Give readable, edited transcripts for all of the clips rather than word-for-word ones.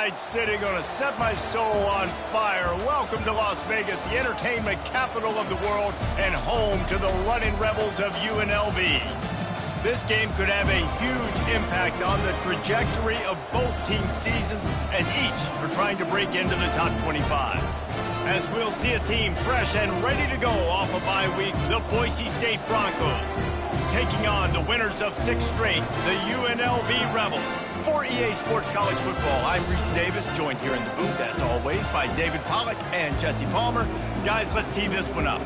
like sitting gonna set my soul on fire. Welcome to Las Vegas, the entertainment capital of the world and home to the running rebels of UNLV. This game could have a huge impact on the trajectory of both teams' seasons as each are trying to break into the top 25. As we'll see a team fresh and ready to go off a bye week, the Boise State Broncos, taking on the winners of 6 straight, the UNLV Rebels. For EA Sports College Football, I'm Reese Davis, joined here in the booth, as always, by David Pollack and Jesse Palmer. Guys, let's tee this one up.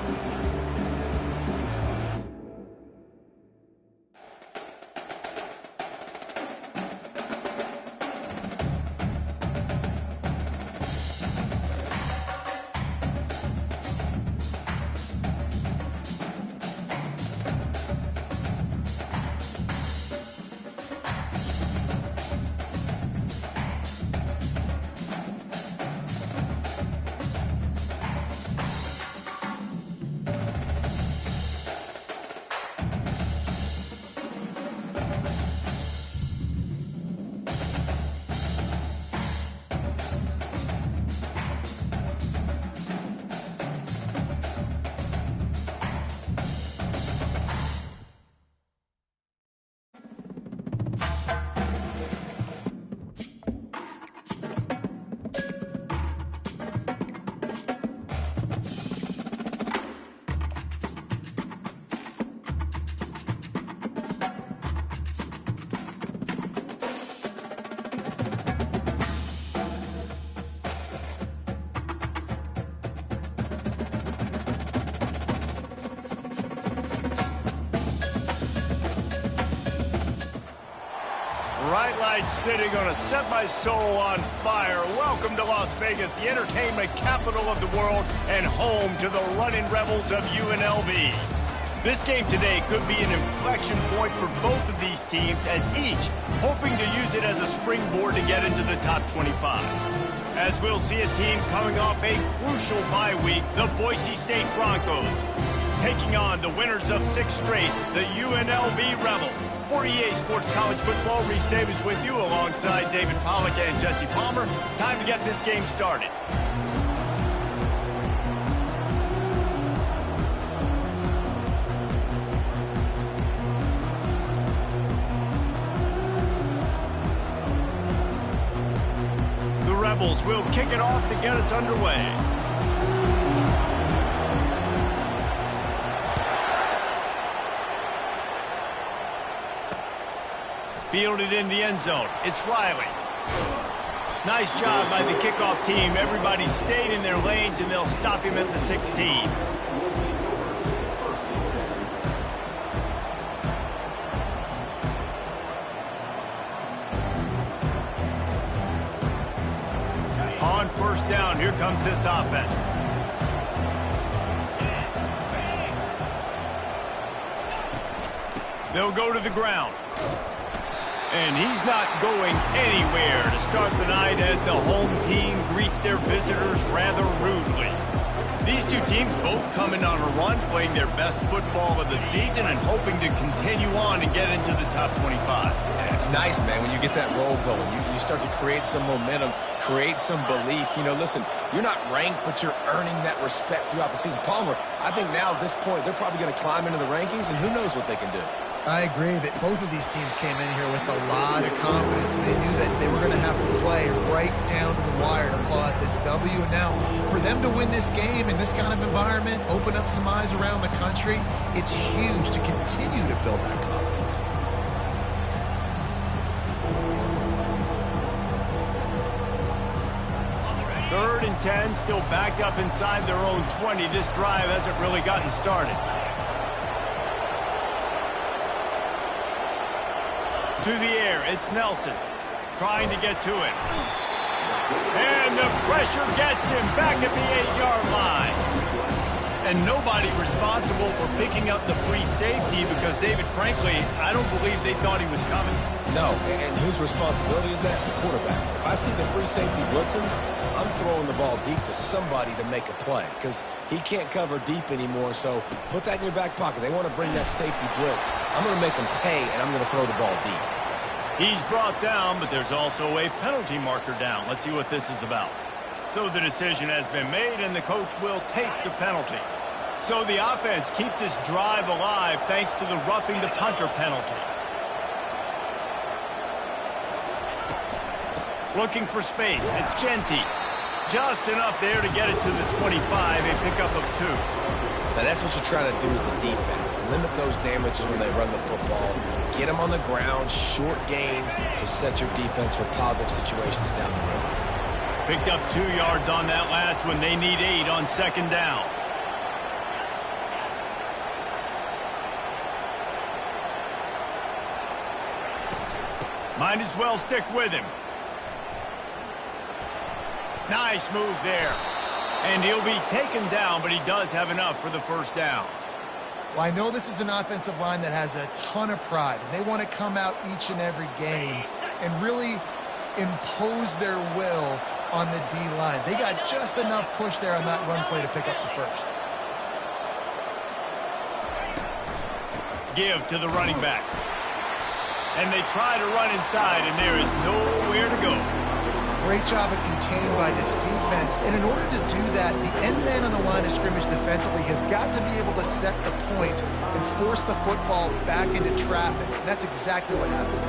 Bright light city gonna set my soul on fire. Welcome to Las Vegas, the entertainment capital of the world and home to the running rebels of UNLV. This game today could be an inflection point for both of these teams, as each hoping to use it as a springboard to get into the top 25. As we'll see a team coming off a crucial bye week, the Boise State Broncos, taking on the winners of 6 straight, the UNLV Rebels. For EA Sports College Football, Reese Davis with you alongside David Pollack and Jesse Palmer. Time to get this game started. The Rebels will kick it off to get us underway. Fielded in the end zone. It's Riley. Nice job by the kickoff team. Everybody stayed in their lanes, and they'll stop him at the 16. On first down, here comes this offense. They'll go to the ground. And he's not going anywhere to start the night as the home team greets their visitors rather rudely. These two teams both coming on a run, playing their best football of the season and hoping to continue on and get into the top 25. And it's nice, man, when you get that roll going. You start to create some momentum, create some belief. You know, listen, you're not ranked, but you're earning that respect throughout the season. Palmer, I think now at this point, they're probably going to climb into the rankings, and who knows what they can do. I agree that both of these teams came in here with a lot of confidence, and they knew that they were going to have to play right down to the wire to pull out this W. And now, for them to win this game in this kind of environment, open up some eyes around the country, it's huge to continue to build that confidence. Third and 10, still backed up inside their own 20. This drive hasn't really gotten started. To the air, it's Nelson, trying to get to it. And the pressure gets him back at the 8-yard line. And nobody responsible for picking up the free safety because, David, frankly, I don't believe they thought he was coming. No, and whose responsibility is that? The quarterback. If I see the free safety blitzing, I'm throwing the ball deep to somebody to make a play because he can't cover deep anymore, so put that in your back pocket. They want to bring that safety blitz. I'm going to make them pay, and I'm going to throw the ball deep. He's brought down, but there's also a penalty marker down. Let's see what this is about. So the decision has been made, and the coach will take the penalty. So the offense keeps this drive alive thanks to the roughing the punter penalty. Looking for space. It's Genty. Just enough there to get it to the 25, a pickup of 2. Now that's what you're trying to do as a defense. Limit those damages when they run the football. Get them on the ground, short gains to set your defense for positive situations down the road. Picked up 2 yards on that last one. They need 8 on second down. Might as well stick with him. Nice move there. And he'll be taken down, but he does have enough for the first down. Well, I know this is an offensive line that has a ton of pride, and they want to come out each and every game and really impose their will on the D-line. They got just enough push there on that run play to pick up the first. Give to the running back. And they try to run inside, and there is nowhere to go. Great job of contained by this defense. And in order to do that, the end man on the line of scrimmage defensively has got to be able to set the point and force the football back into traffic. And that's exactly what happened.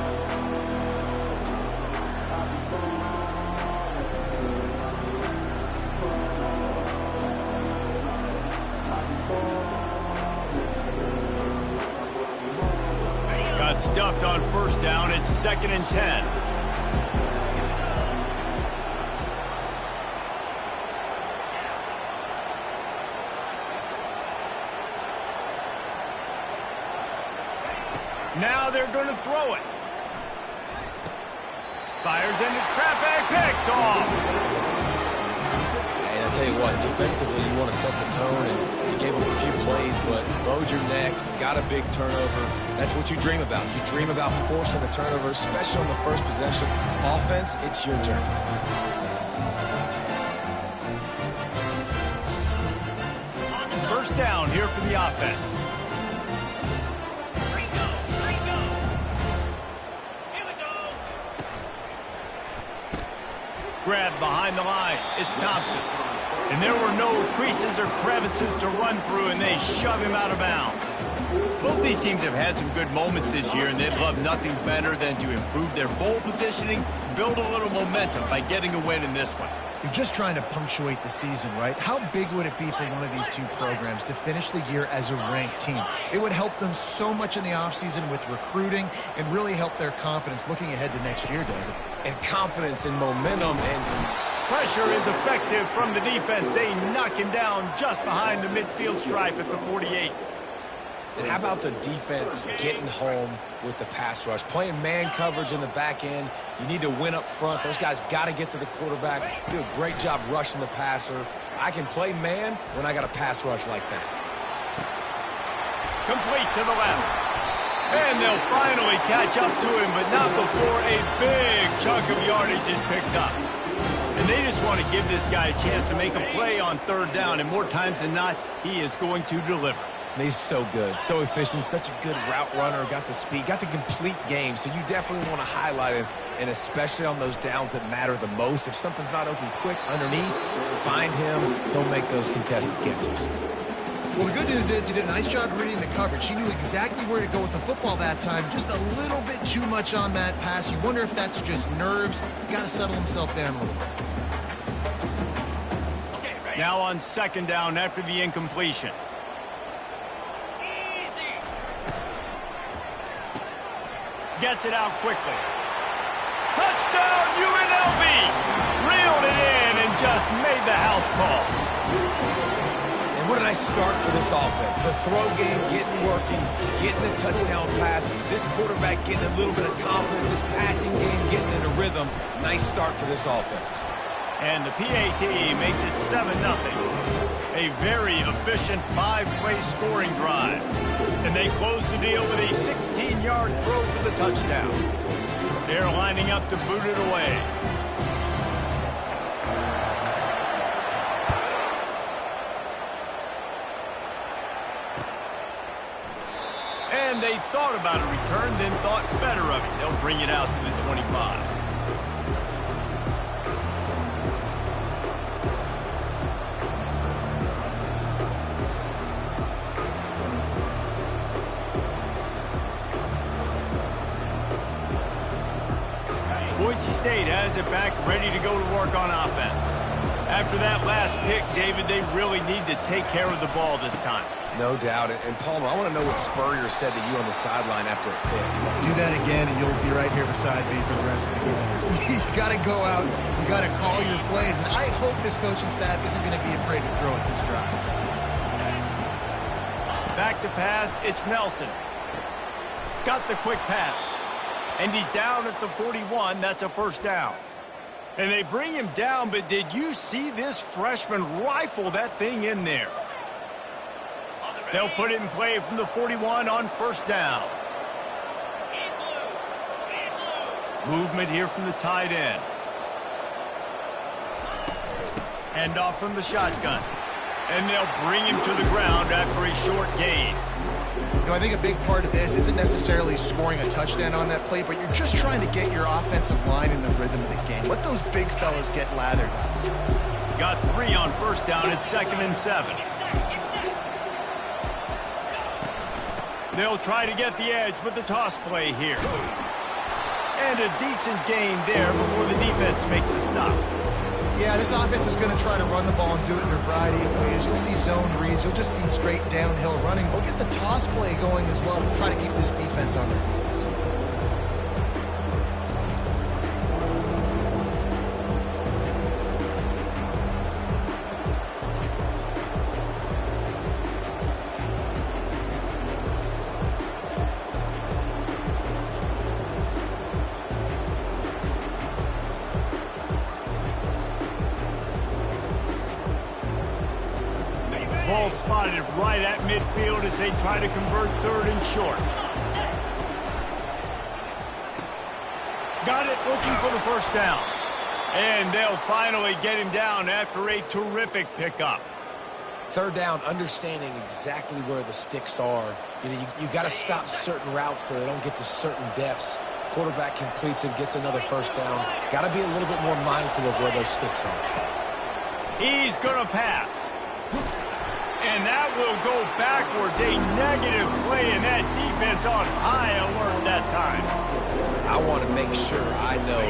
Got stuffed on first down. It's 2nd and 10. Now they're going to throw it. Fires into traffic, picked off. And I'll tell you what, defensively, you want to set the tone, and you gave them a few plays, but bowed your neck, got a big turnover. That's what you dream about. You dream about forcing a turnover, especially on the first possession. Offense, it's your turn. First down here for the offense. Grabbed behind the line. It's Thompson. And there were no creases or crevices to run through, and they shove him out of bounds. Both these teams have had some good moments this year, and they'd love nothing better than to improve their bowl positioning, build a little momentum by getting a win in this one. You're just trying to punctuate the season, right? How big would it be for one of these two programs to finish the year as a ranked team? It would help them so much in the offseason with recruiting and really help their confidence looking ahead to next year, David. And confidence and momentum and pressure is effective from the defense. They knock him down just behind the midfield stripe at the 48. And how about the defense getting home with the pass rush? Playing man coverage in the back end. You need to win up front. Those guys got to get to the quarterback. Do a great job rushing the passer. I can play man when I got a pass rush like that. Complete to the left. And they'll finally catch up to him, but not before a big chunk of yardage is picked up. And they just want to give this guy a chance to make a play on third down, and more times than not, he is going to deliver. He's so good, so efficient, such a good route runner, got the speed, got the complete game, so you definitely want to highlight him, and especially on those downs that matter the most. If something's not open quick underneath, find him, he'll make those contested catches. Well, the good news is he did a nice job reading the coverage. He knew exactly where to go with the football that time, just a little bit too much on that pass. You wonder if that's just nerves. He's got to settle himself down a little bit. Now on second down after the incompletion. Gets it out quickly. Touchdown, UNLV! Reeled it in and just made the house call. And what a nice start for this offense. The throw game getting working, getting the touchdown pass. This quarterback getting a little bit of confidence. This passing game getting in a rhythm. Nice start for this offense. And the PAT makes it 7-0. A very efficient 5-play scoring drive. And they close the deal with a 16-yard throw for the touchdown. They're lining up to boot it away. And they thought about a return, then thought better of it. They'll bring it out to the 25. Boise State has it back, ready to go to work on offense. After that last pick, David, they really need to take care of the ball this time. No doubt. And Palmer, I want to know what Spurrier said to you on the sideline after a pick. Do that again, and you'll be right here beside me for the rest of the game. You got to go out. You got to call your plays, and I hope this coaching staff isn't going to be afraid to throw it this drive. Back to pass, it's Nelson. Got the quick pass. And he's down at the 41. That's a first down. And they bring him down, but did you see this freshman rifle that thing in there? They'll put it in play from the 41 on first down. Movement here from the tight end. Hand off from the shotgun. And they'll bring him to the ground after a short gain. You know, I think a big part of this isn't necessarily scoring a touchdown on that play, but you're just trying to get your offensive line in the rhythm of the game. Let those big fellas get lathered up. Got 3 on first down at 2nd and 7. They'll try to get the edge with the toss play here. And a decent gain there before the defense makes a stop. Yeah, this offense is going to try to run the ball and do it in a variety of ways. You'll see zone reads. You'll just see straight downhill running. We'll get the toss play going as well to try to keep this defense on their heels. Ball spotted right at midfield as they try to convert 3rd and short. Got it, looking for the first down. And they'll finally get him down after a terrific pickup. 3rd down, understanding exactly where the sticks are. You know, you got to stop certain routes so they don't get to certain depths. Quarterback completes him, gets another first down. Got to be a little bit more mindful of where those sticks are. He's going to pass. And that will go backwards. A negative play, and that defense on high alert that time. I want to make sure I know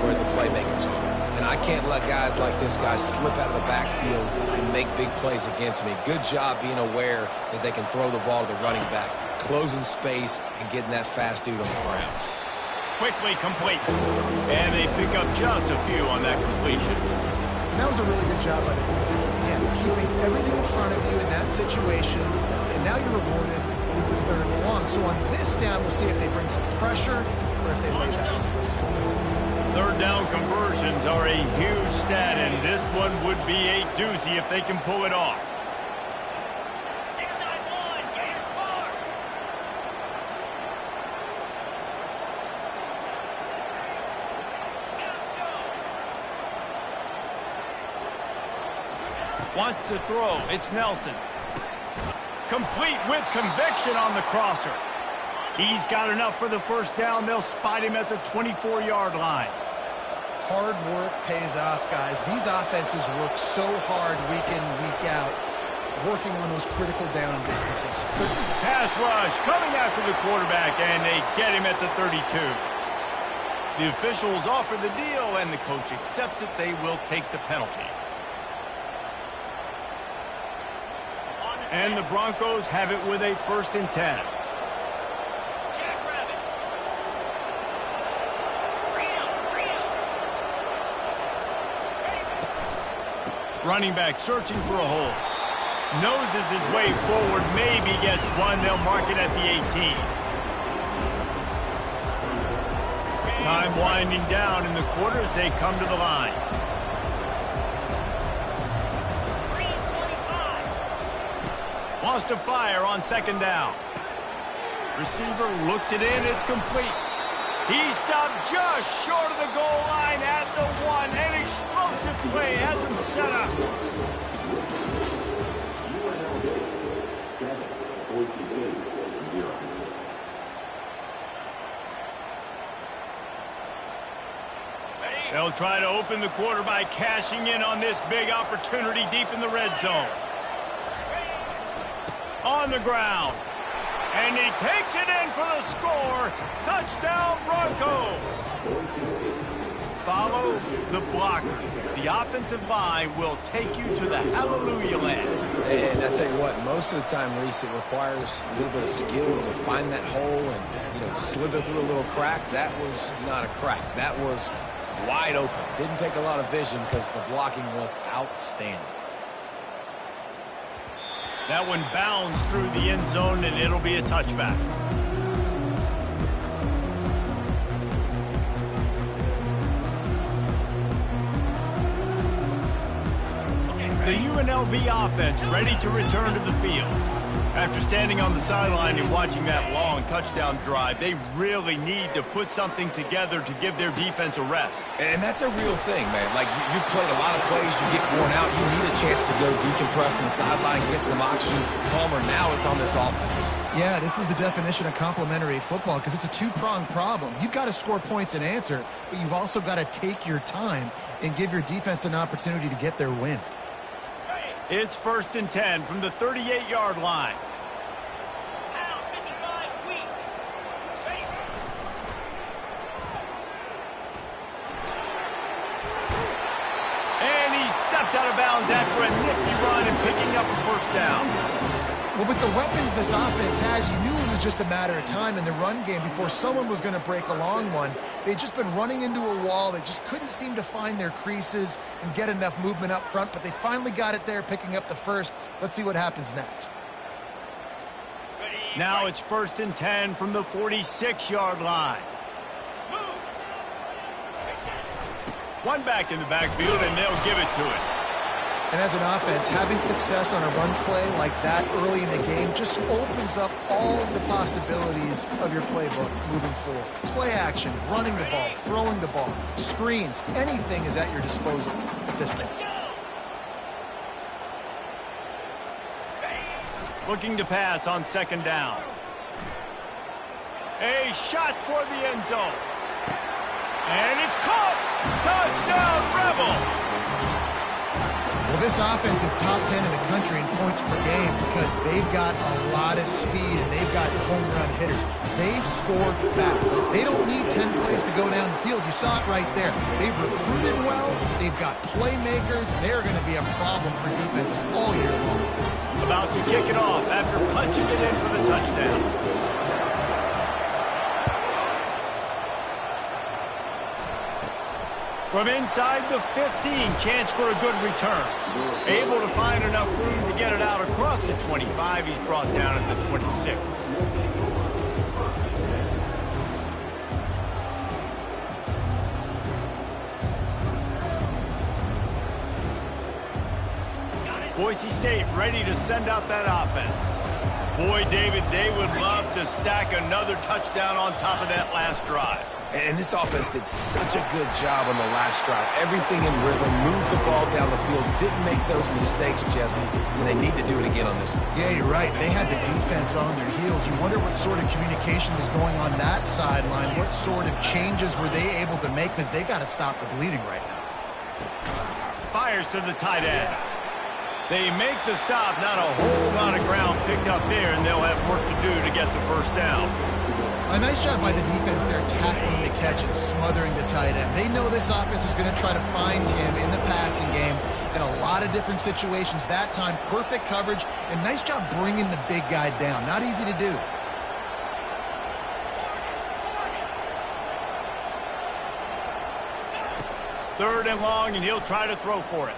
where the playmakers are. And I can't let guys like this guy slip out of the backfield and make big plays against me. Good job being aware that they can throw the ball to the running back, closing space, and getting that fast dude on the ground. Quickly complete. And they pick up just a few on that completion. And that was a really good job by the defense. Again, keeping everything in front of you in that situation, and now you're rewarded with the 3rd and long. So on this down, we'll see if they bring some pressure or if they lay back. 3rd down conversions are a huge stat, and this one would be a doozy if they can pull it off. Wants to throw. It's Nelson. Complete with conviction on the crosser. He's got enough for the first down. They'll spot him at the 24-yard line. Hard work pays off, guys. These offenses work so hard week in, week out, working on those critical down and distances. Pass rush coming after the quarterback, and they get him at the 32. The officials offer the deal, and the coach accepts it. They will take the penalty. And the Broncos have it with a 1st and 10. Running back searching for a hole. Noses his way forward, maybe gets one. They'll mark it at the 18. Time winding down in the quarter as they come to the line. Wants to fire on 2nd down. Receiver looks it in. It's complete. He stopped just short of the goal line at the 1. An explosive play has him set up. They'll try to open the quarter by cashing in on this big opportunity deep in the red zone. On the ground. And he takes it in for the score. Touchdown, Broncos. Follow the blockers. The offensive line will take you to the hallelujah land. And I tell you what, most of the time, Reese, it requires a little bit of skill to find that hole and, slither through a little crack. That was not a crack. That was wide open. Didn't take a lot of vision because the blocking was outstanding. That one bounds through the end zone, and it'll be a touchback. The UNLV offense ready to return to the field. After standing on the sideline and watching that long touchdown drive, they really need to put something together to give their defense a rest. And that's a real thing, man. Like, you played a lot of plays, you get worn out, you need a chance to go decompress on the sideline, get some oxygen. Palmer, now it's on this offense. Yeah, this is the definition of complementary football because it's a two-pronged problem. You've got to score points and answer, but you've also got to take your time and give your defense an opportunity to get their win. It's 1st and 10 from the 38-yard line. And he steps out of bounds after a nifty run and picking up a first down. Well, with the weapons this offense has, you knew it was just a matter of time in the run game before someone was going to break a long one. They'd just been running into a wall. They just couldn't seem to find their creases and get enough movement up front, but they finally got it there, picking up the first. Let's see what happens next. Now it's 1st and 10 from the 46-yard line. One back in the backfield, and they'll give it to it. And as an offense, having success on a run play like that early in the game just opens up all of the possibilities of your playbook moving forward. Play action, running the ball, throwing the ball, screens, anything is at your disposal at this point. Looking to pass on 2nd down. A shot toward the end zone. And it's caught! Touchdown, Rebels! Well, this offense is top 10 in the country in points per game because they've got a lot of speed and they've got home run hitters. They score fast. They don't need 10 plays to go down the field. You saw it right there. They've recruited well. They've got playmakers. They're going to be a problem for defenses all year long. About to kick it off after punching it in for the touchdown. From inside the 15, chance for a good return. Able to find enough room to get it out across the 25. He's brought down at the 26. Boise State ready to send out that offense. Boy, David, they would love to stack another touchdown on top of that last drive. And this offense did such a good job on the last drive. Everything in rhythm, moved the ball down the field, didn't make those mistakes, Jesse, and they need to do it again on this one. Yeah, you're right. They had the defense on their heels. You wonder what sort of communication was going on that sideline. What sort of changes were they able to make because they got to stop the bleeding right now. Fires to the tight end. They make the stop, not a whole lot of ground picked up there, and they'll have work to do to get the first down. A nice job by the defense there tackling the catch and smothering the tight end. They know this offense is going to try to find him in the passing game in a lot of different situations. That time, perfect coverage, and nice job bringing the big guy down. Not easy to do. Third and long, and he'll try to throw for it.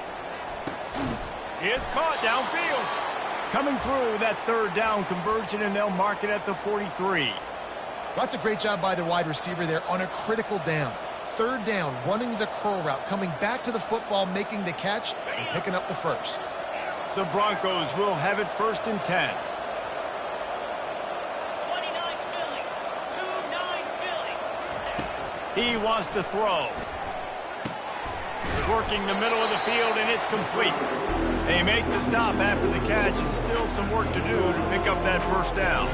It's caught downfield. Coming through that 3rd down conversion, and they'll mark it at the 43. That's a great job by the wide receiver there on a critical down. 3rd down, running the curl route, coming back to the football, making the catch, and picking up the first. The Broncos will have it 1st and 10. 29 Philly. He wants to throw. Working the middle of the field, and it's complete. They make the stop after the catch, and still some work to do to pick up that first down.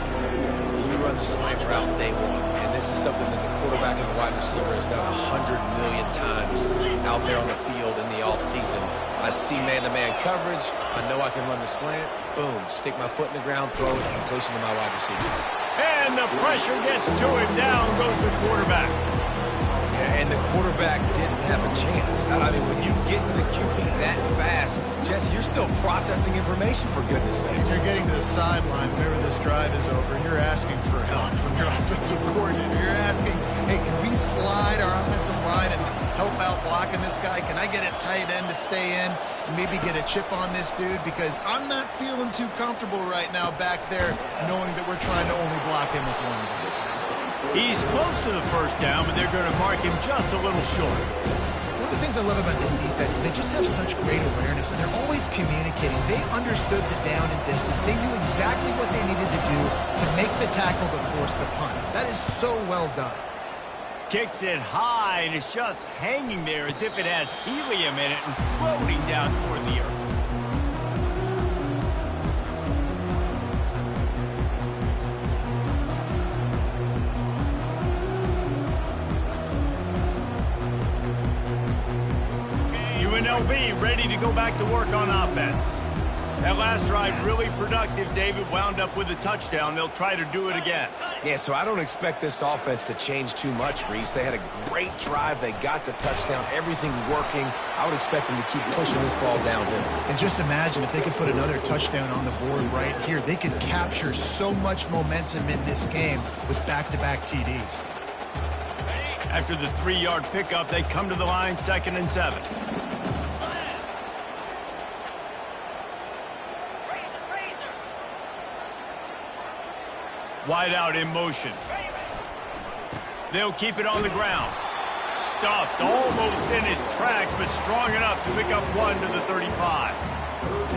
You run the slant route day one. And this is something that the quarterback and the wide receiver has done 100 million times out there on the field in the offseason. I see man-to-man coverage. I know I can run the slant. Boom, stick my foot in the ground, throw it, completion to my wide receiver. And the pressure gets to him. Down goes the quarterback. Yeah, and the quarterback didn't have a chance. I mean, when you get to the QB that fast, Jesse, you're still processing information, for goodness sakes. If you're getting to the sideline whenever this drive is over, you're asking for help from your offensive coordinator. You're asking, hey, can we slide our offensive line and help out blocking this guy? Can I get a tight end to stay in and maybe get a chip on this dude? Because I'm not feeling too comfortable right now back there knowing that we're trying to only block him with one guy. He's close to the first down, but they're going to mark him just a little short. One of the things I love about this defense is they just have such great awareness, and they're always communicating. They understood the down and distance. They knew exactly what they needed to do to make the tackle to force the punt. That is so well done. Kicks it high, and it's just hanging there as if it has helium in it and floating down toward the earth. UNLV ready to go back to work on offense. That last drive really productive. David wound up with a touchdown. They'll try to do it again. Yeah, so I don't expect this offense to change too much, Reese. They had a great drive. They got the touchdown. Everything working. I would expect them to keep pushing this ball downhill. And just imagine if they could put another touchdown on the board right here. They could capture so much momentum in this game with back-to-back TDs. After the 3-yard pickup, they come to the line, 2nd and 7. Wide out in motion. They'll keep it on the ground. Stuffed almost in his tracks, but strong enough to pick up 1 to the 35.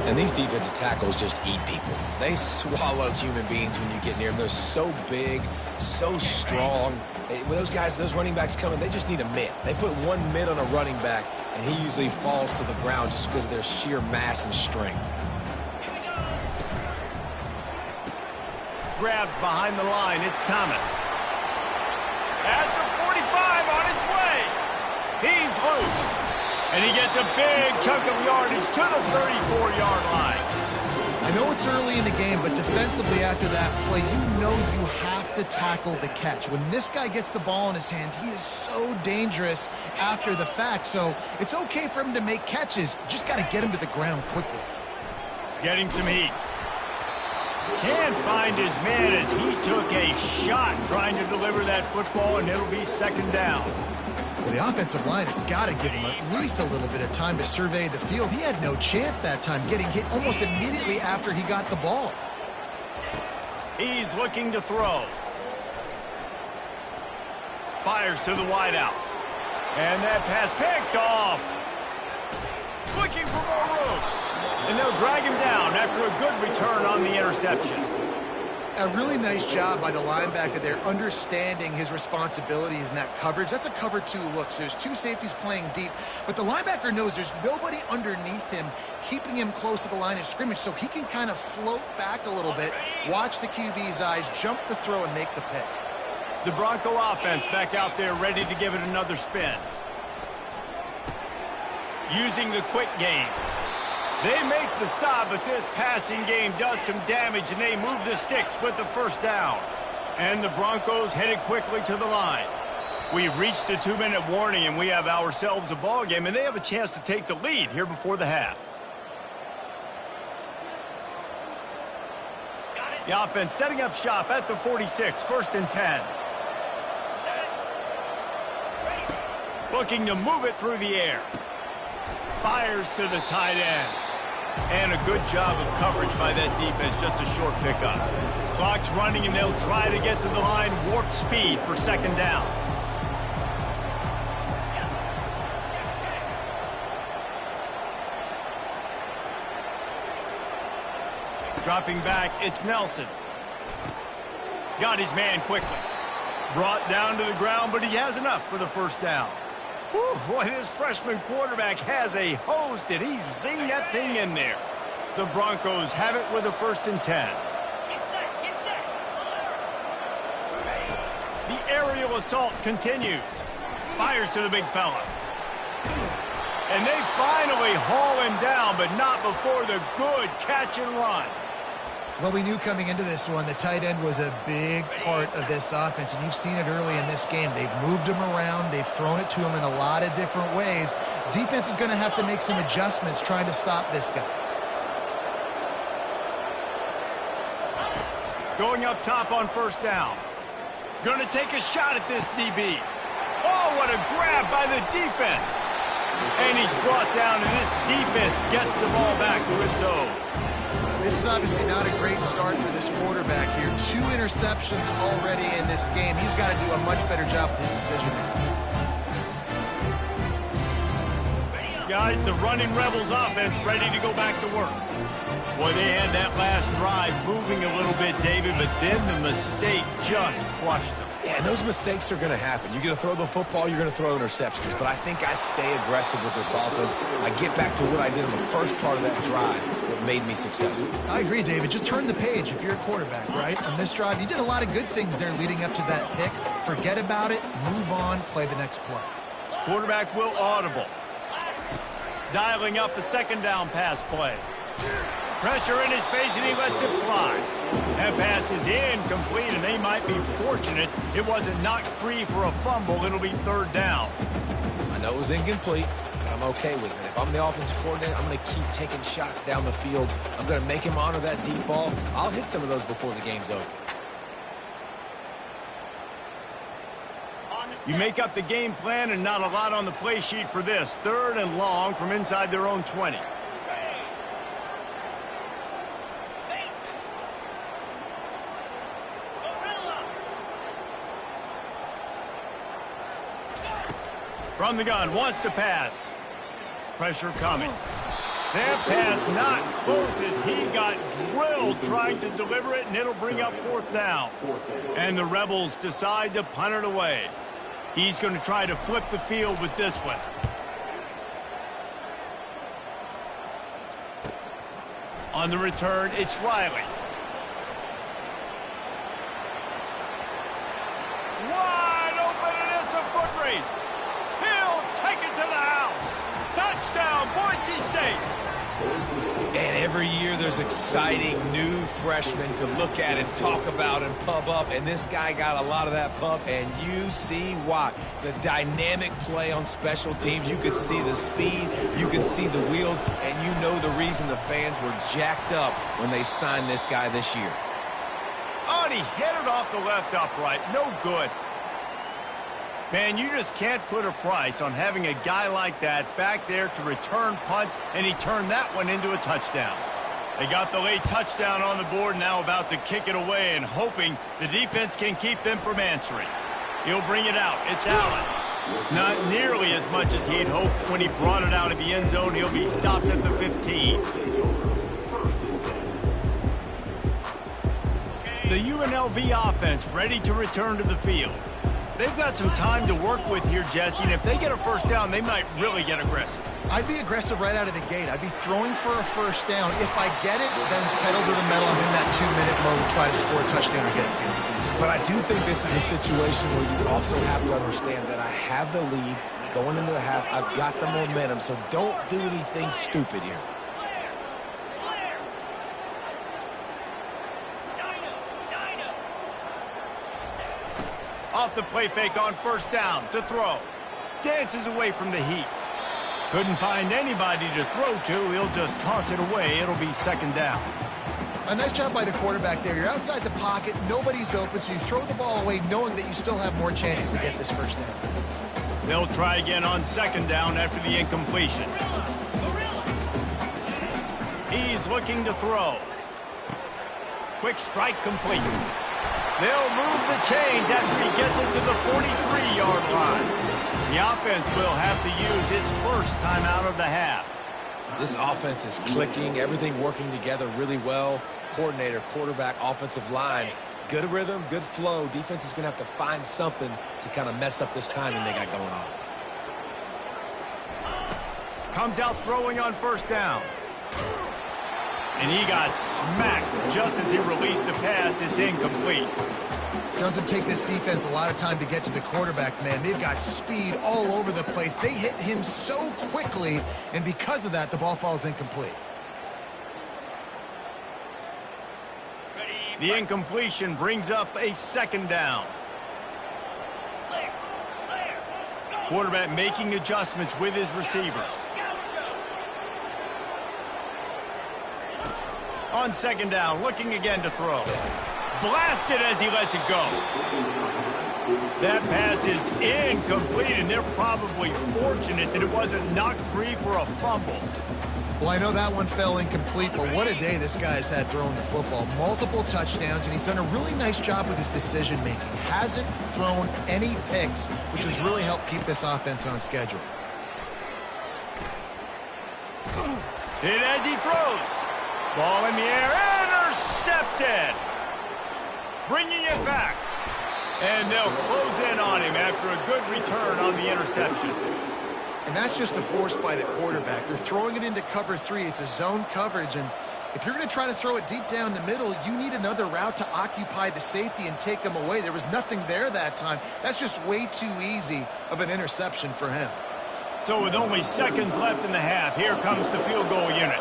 And these defensive tackles just eat people. They swallow human beings when you get near them. They're so big, so strong. When those guys, those running backs come in, they just need a mitt. They put one mitt on a running back, and he usually falls to the ground just because of their sheer mass and strength. Grabbed behind the line, it's Thomas. At the 45 on his way. He's loose. And he gets a big chunk of yardage to the 34-yard line. I know it's early in the game, but defensively after that play, you know you have to tackle the catch. When this guy gets the ball in his hands, he is so dangerous after the fact. So it's okay for him to make catches. You just got to get him to the ground quickly. Getting some heat. Can't find his man as he took a shot trying to deliver that football, and it'll be 2nd down. Well, the offensive line has got to give him at least a little bit of time to survey the field. He had no chance that time, getting hit almost immediately after he got the ball. He's looking to throw. Fires to the wideout. And that pass picked off. Looking for more room. And they'll drag him down after a good return on the interception. A really nice job by the linebacker there, understanding his responsibilities in that coverage. That's a cover 2 look. So there's 2 safeties playing deep, but the linebacker knows there's nobody underneath him keeping him close to the line of scrimmage, so he can kind of float back a little bit, watch the QB's eyes, jump the throw, and make the pick. The Bronco offense back out there ready to give it another spin. Using the quick game. They make the stop, but this passing game does some damage, and they move the sticks with the 1st down. And the Broncos headed quickly to the line. We've reached the 2-minute warning, and we have ourselves a ball game, and they have a chance to take the lead here before the half. The offense setting up shop at the 46, 1st and 10. Looking to move it through the air. Fires to the tight end. And a good job of coverage by that defense, just a short pickup. Clock's running, and they'll try to get to the line, warp speed for 2nd down. Dropping back, it's Nelson. Got his man quickly. Brought down to the ground, but he has enough for the 1st down. Whew, boy, this freshman quarterback has a host, and he's zinged that thing in there. The Broncos have it with a 1st and 10. The aerial assault continues. Fires to the big fella. And they finally haul him down, but not before the good catch and run. Well, we knew coming into this one the tight end was a big part of this offense, and you've seen it early in this game. They've moved him around. They've thrown it to him in a lot of different ways. Defense is going to have to make some adjustments trying to stop this guy. Going up top on first down. Going to take a shot at this DB. Oh, what a grab by the defense. And he's brought down, and this defense gets the ball back to its own. This is obviously not a great start for this quarterback here. 2 interceptions already in this game. He's got to do a much better job with his decision-making. Guys, the running Rebels offense ready to go back to work. Boy, they had that last drive moving a little bit, David, but then the mistake just crushed them. Yeah, and those mistakes are going to happen. You're going to throw the football, you're going to throw interceptions. But I think I stay aggressive with this offense. I get back to what I did in the first part of that drive that made me successful. I agree, David. Just turn the page if you're a quarterback, right? On this drive, you did a lot of good things there leading up to that pick. Forget about it, move on, play the next play. Quarterback will audible. Dialing up a second down pass play. Pressure in his face, and he lets it fly. That pass is incomplete, and they might be fortunate it wasn't knocked free for a fumble. It'll be third down. I know it was incomplete, but I'm okay with it. If I'm the offensive coordinator, I'm going to keep taking shots down the field. I'm going to make him honor that deep ball. I'll hit some of those before the game's over. You make up the game plan, and not a lot on the play sheet for this. Third and long from inside their own 20. From the gun, wants to pass. Pressure coming. That pass not close as he got drilled trying to deliver it, and it'll bring up fourth down. And the Rebels decide to punt it away. He's going to try to flip the field with this one. On the return, it's Riley. Wide open, and it's a foot race. He'll take it to the house. Touchdown, Boise State. And every year there's exciting new freshmen to look at and talk about and pub up. And this guy got a lot of that pub, and you see why. The dynamic play on special teams. You could see the speed. You could see the wheels. And you know the reason the fans were jacked up when they signed this guy this year. Oh, and he hit it off the left upright. No good. Man, you just can't put a price on having a guy like that back there to return punts, and he turned that one into a touchdown. They got the late touchdown on the board, now about to kick it away and hoping the defense can keep them from answering. He'll bring it out. It's Allen. Not nearly as much as he'd hoped when he brought it out of the end zone. He'll be stopped at the 15. The UNLV offense ready to return to the field. They've got some time to work with here, Jesse, and if they get a first down, they might really get aggressive. I'd be aggressive right out of the gate. I'd be throwing for a first down. If I get it, then it's pedal to the metal. I'm in that 2-minute mode to try to score a touchdown or get a field goal. But I do think this is a situation where you also have to understand that I have the lead going into the half. I've got the momentum, so don't do anything stupid here. Off the play fake on first down to throw. Dances away from the heat. Couldn't find anybody to throw to. He'll just toss it away. It'll be second down. A nice job by the quarterback there. You're outside the pocket. Nobody's open, so you throw the ball away knowing that you still have more chances to get this first down. They'll try again on second down after the incompletion. He's looking to throw. Quick strike complete. They'll move the chains after he gets it to the 43-yard line. The offense will have to use its first time out of the half. This offense is clicking, everything working together really well. Coordinator, quarterback, offensive line, good rhythm, good flow. Defense is going to have to find something to kind of mess up this timing they got going on. Comes out throwing on first down. And he got smacked just as he released the pass. It's incomplete. Doesn't take this defense a lot of time to get to the quarterback, man. They've got speed all over the place. They hit him so quickly, and because of that, the ball falls incomplete. The incompletion brings up a second down. Quarterback making adjustments with his receivers. On second down, looking again to throw. Blasted as he lets it go. That pass is incomplete, and they're probably fortunate that it wasn't knocked free for a fumble. Well, I know that one fell incomplete, but what a day this guy's had throwing the football. Multiple touchdowns, and he's done a really nice job with his decision-making. Hasn't thrown any picks, which has really helped keep this offense on schedule. Hit as he throws. Ball in the air, intercepted. Bringing it back. And they'll close in on him after a good return on the interception. And that's just a force by the quarterback. They're throwing it into cover 3. It's a zone coverage, and if you're going to try to throw it deep down the middle, you need another route to occupy the safety and take him away. There was nothing there that time. That's just way too easy of an interception for him. So with only seconds left in the half, here comes the field goal unit.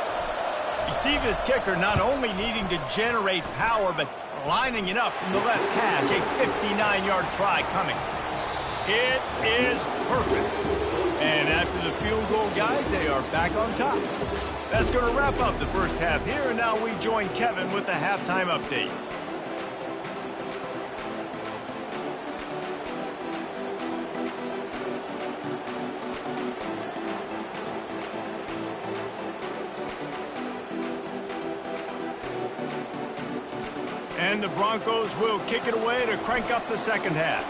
You see this kicker not only needing to generate power, but lining it up from the left hash. A 59-yard try coming. It is perfect. And after the field goal, guys, they are back on top. That's going to wrap up the first half here, and now we join Kevin with the halftime update. And the Broncos will kick it away to crank up the second half.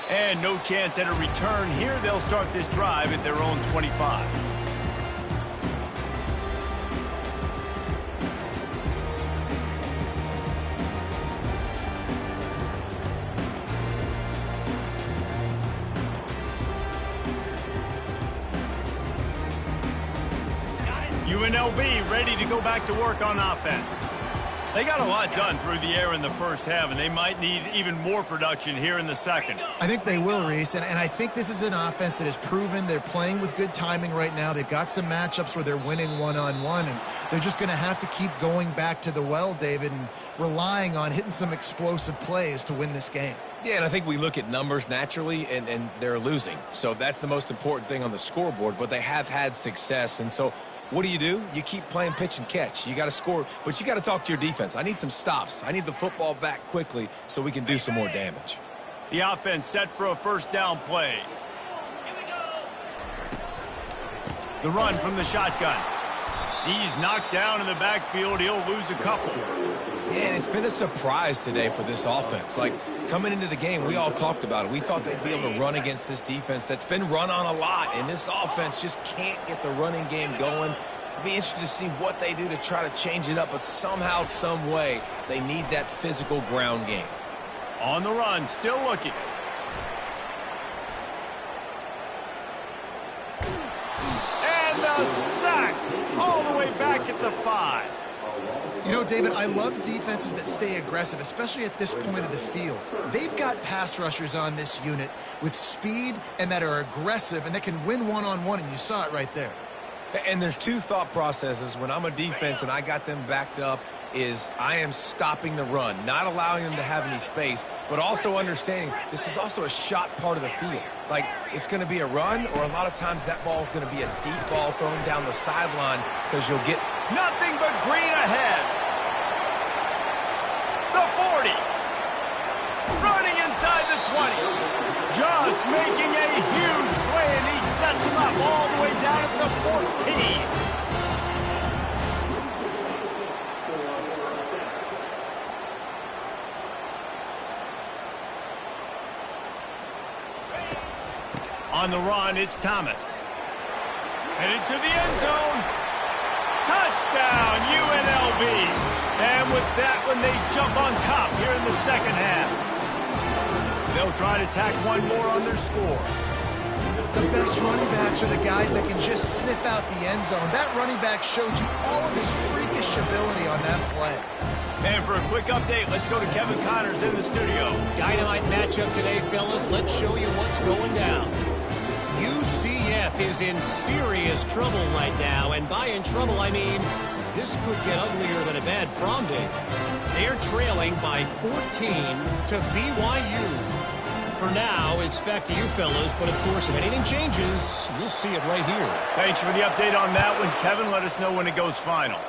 And no chance at a return here. They'll start this drive at their own 25. UNLV ready to go back to work on offense. They got a lot done through the air in the first half, and they might need even more production here in the second. I think they will, Reese, and I think this is an offense that has proven they're playing with good timing right now. They've got some matchups where they're winning one-on-one, and they're just going to have to keep going back to the well, David, and relying on hitting some explosive plays to win this game. Yeah, and I think we look at numbers naturally, and they're losing. So that's the most important thing on the scoreboard, but they have had success, and so what do? You keep playing pitch and catch. You got to score, but you got to talk to your defense. I need some stops. I need the football back quickly so we can do some more damage. The offense set for a first down play. The run from the shotgun. He's knocked down in the backfield. He'll lose a couple. Yeah, and it's been a surprise today for this offense. Like, coming into the game, we all talked about it. We thought they'd be able to run against this defense that's been run on a lot, and this offense just can't get the running game going. It'll be interesting to see what they do to try to change it up, but somehow, some way, they need that physical ground game. On the run, still looking. And the sack all the way back at the 5. You know, David, I love defenses that stay aggressive, especially at this point of the field. They've got pass rushers on this unit with speed and that are aggressive and that can win one-on-one, and you saw it right there. And there's two thought processes. When I'm a defense and I got them backed up, is I am stopping the run, not allowing them to have any space, but also understanding this is also a shot part of the field. Like, it's going to be a run, or a lot of times that ball is going to be a deep ball thrown down the sideline because you'll get nothing but green ahead. The 40. Running inside the 20. Just making a huge play, and he sets him up all the way down at the 14. On the run, it's Thomas. Headed to the end zone. Touchdown, UNLV. And with that one, they jump on top here in the second half. They'll try to tack one more on their score. The best running backs are the guys that can just sniff out the end zone. That running back showed you all of his freakish ability on that play. And for a quick update, let's go to Kevin Connors in the studio. Dynamite matchup today, fellas. Let's show you what's going down. UCF is in serious trouble right now, and by in trouble, I mean this could get uglier than a bad prom date. They're trailing by 14 to BYU. For now, it's back to you fellas, but of course, if anything changes, you'll see it right here. Thanks for the update on that one, Kevin. Let us know when it goes final.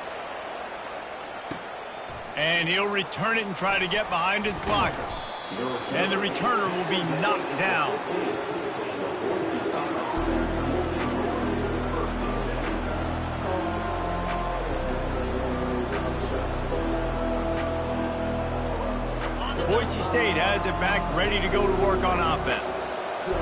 And he'll return it and try to get behind his blockers. And the returner will be knocked down. Boise State has it back, ready to go to work on offense.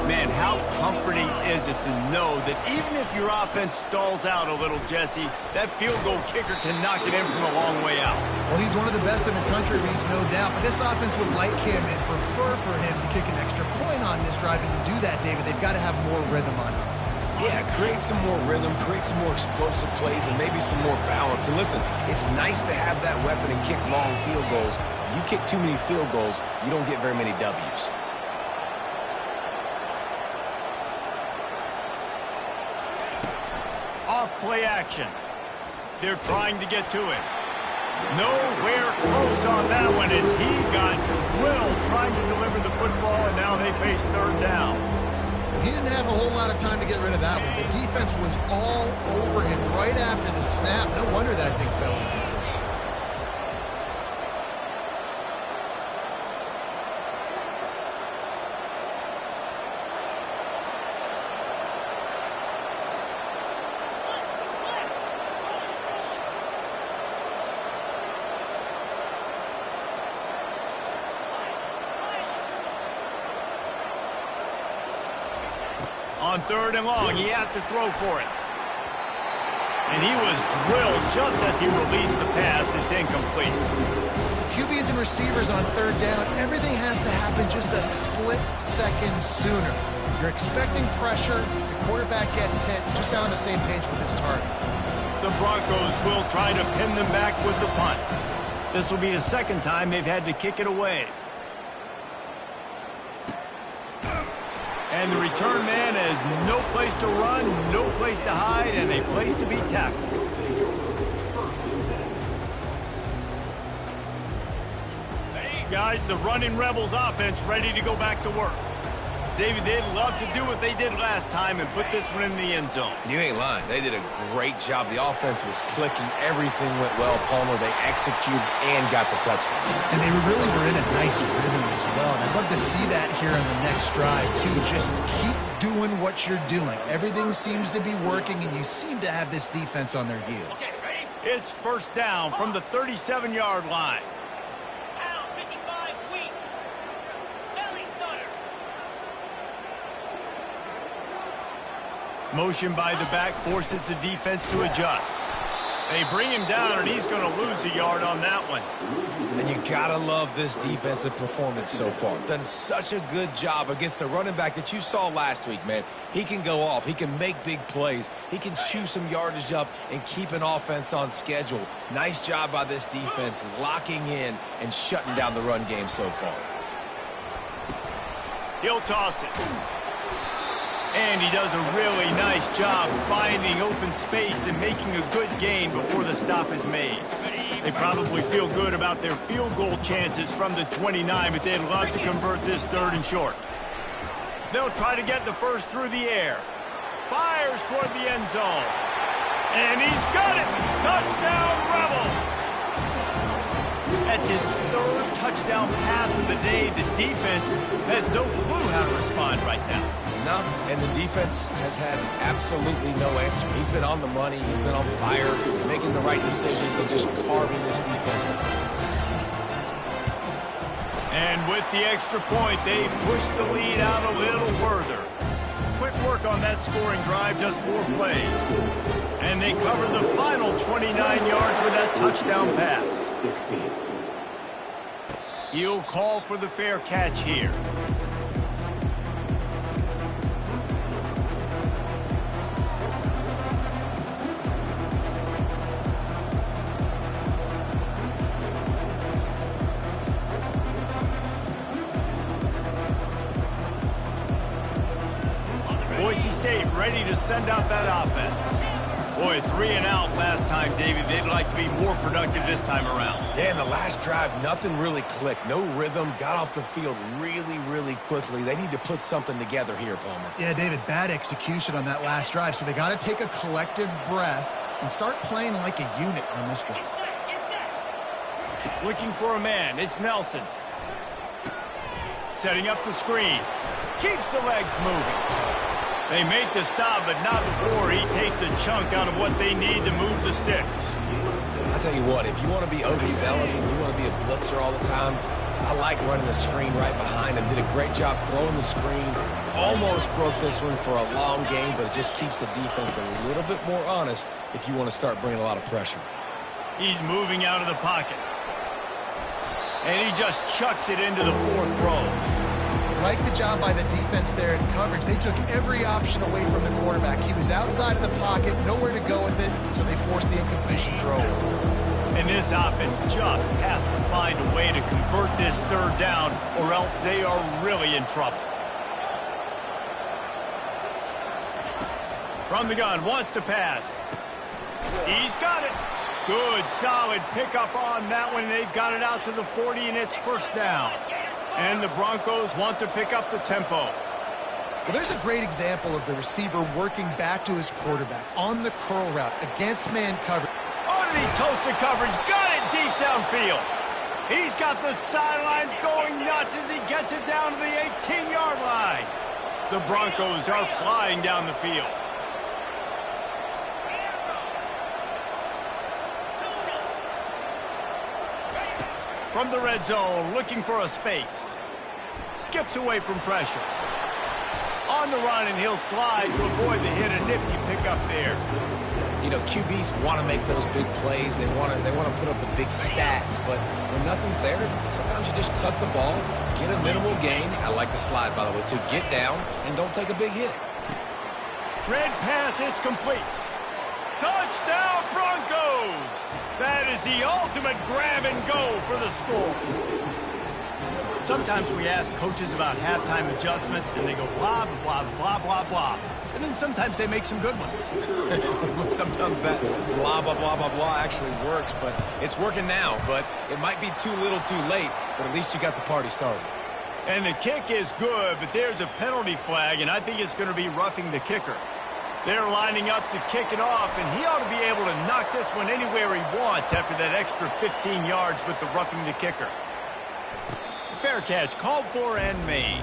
Man, how comforting is it to know that even if your offense stalls out a little, Jesse, that field goal kicker can knock it in from a long way out. Well, he's one of the best in the country, Reese, no doubt. But this offense would like him and prefer for him to kick an extra point on this drive. And to do that, David, they've got to have more rhythm on offense. Yeah, create some more rhythm, create some more explosive plays, and maybe some more balance. And listen, it's nice to have that weapon and kick long field goals. You kick too many field goals, you don't get very many W's. Off play action. They're trying to get to it. Nowhere close on that one as he got drilled trying to deliver the football, and now they face third down. He didn't have a whole lot of time to get rid of that one. The defense was all over him right after the snap. No wonder that thing fell. On third and long, he has to throw for it. And he was drilled just as he released the pass. It's incomplete. QBs and receivers on third down, everything has to happen just a split second sooner. You're expecting pressure, the quarterback gets hit, just not on the same page with his target. The Broncos will try to pin them back with the punt. This will be the second time they've had to kick it away. And the return man has no place to run, no place to hide, and a place to be tackled. Hey, guys, the running Rebels offense ready to go back to work. David, they'd love to do what they did last time and put this one in the end zone. You ain't lying. They did a great job. The offense was clicking. Everything went well, Palmer. They executed and got the touchdown. And they really were in a nice rhythm as well. And I'd love to see that here on the next drive, too. Just keep doing what you're doing. Everything seems to be working, and you seem to have this defense on their heels. Okay, ready? It's first down from the 37-yard line. Motion by the back forces the defense to adjust. They bring him down, and he's going to lose a yard on that one. And you got to love this defensive performance so far. Done such a good job against the running back that you saw last week, man. He can go off. He can make big plays. He can chew some yardage up and keep an offense on schedule. Nice job by this defense locking in and shutting down the run game so far. He'll toss it. And he does a really nice job finding open space and making a good gain before the stop is made. They probably feel good about their field goal chances from the 29, but they'd love to convert this third and short. They'll try to get the first through the air. Fires toward the end zone. And he's got it! Touchdown, Rebels! That's his third touchdown pass of the day. The defense has no clue how to respond right now. No, and the defense has had absolutely no answer. He's been on the money. He's been on fire, making the right decisions and just carving this defense up. And with the extra point, they push the lead out a little further. Quick work on that scoring drive, just 4 plays. And they cover the final 29 yards with that touchdown pass. He'll call for the fair catch here. Boise State ready to send out that offense. Boy, 3 and out last time, David. They'd like to be more productive this time around. Yeah, in the last drive, nothing really clicked. No rhythm, got off the field really, really quickly. They need to put something together here, Palmer. Yeah, David, bad execution on that last drive, so they got to take a collective breath and start playing like a unit on this drive. Looking for a man, it's Nelson. Setting up the screen. Keeps the legs moving. They make the stop, but not before he takes a chunk out of what they need to move the sticks. I'll tell you what, if you want to be overzealous and you want to be a blitzer all the time, I like running the screen right behind him. Did a great job throwing the screen. Almost broke this one for a long game, but it just keeps the defense a little bit more honest if you want to start bringing a lot of pressure. He's moving out of the pocket. And he just chucks it into the 4th row. Like the job by the defense there in coverage. They took every option away from the quarterback. He was outside of the pocket, nowhere to go with it, so they forced the incompletion throw. And this offense just has to find a way to convert this 3rd down, or else they are really in trouble. From the gun, wants to pass. He's got it. Good, solid pickup on that one. They've got it out to the 40, and it's 1st down. And the Broncos want to pick up the tempo. Well, there's a great example of the receiver working back to his quarterback on the curl route against man coverage. Oh, did he toast the coverage? Got it deep downfield. He's got the sidelines going nuts as he gets it down to the 18-yard line. The Broncos are flying down the field. From the red zone, looking for a space. Skips away from pressure. On the run, and he'll slide to avoid the hit. A nifty pickup there. You know, QBs want to make those big plays. They want to put up the big stats. But when nothing's there, sometimes you just tuck the ball, get a minimal gain. I like the slide, by the way, to get down and don't take a big hit. Red pass, it's complete. Touchdown, Broncos! That is the ultimate grab and go for the score. Sometimes we ask coaches about halftime adjustments, and they go blah, blah, blah, blah, blah. And then sometimes they make some good ones. Sometimes that blah, blah, blah, blah, blah actually works, but it's working now. But it might be too little too late, but at least you got the party started. And the kick is good, but there's a penalty flag, and I think it's going to be roughing the kicker. They're lining up to kick it off, and he ought to be able to knock this one anywhere he wants after that extra 15 yards with the roughing the kicker. Fair catch, called for and made.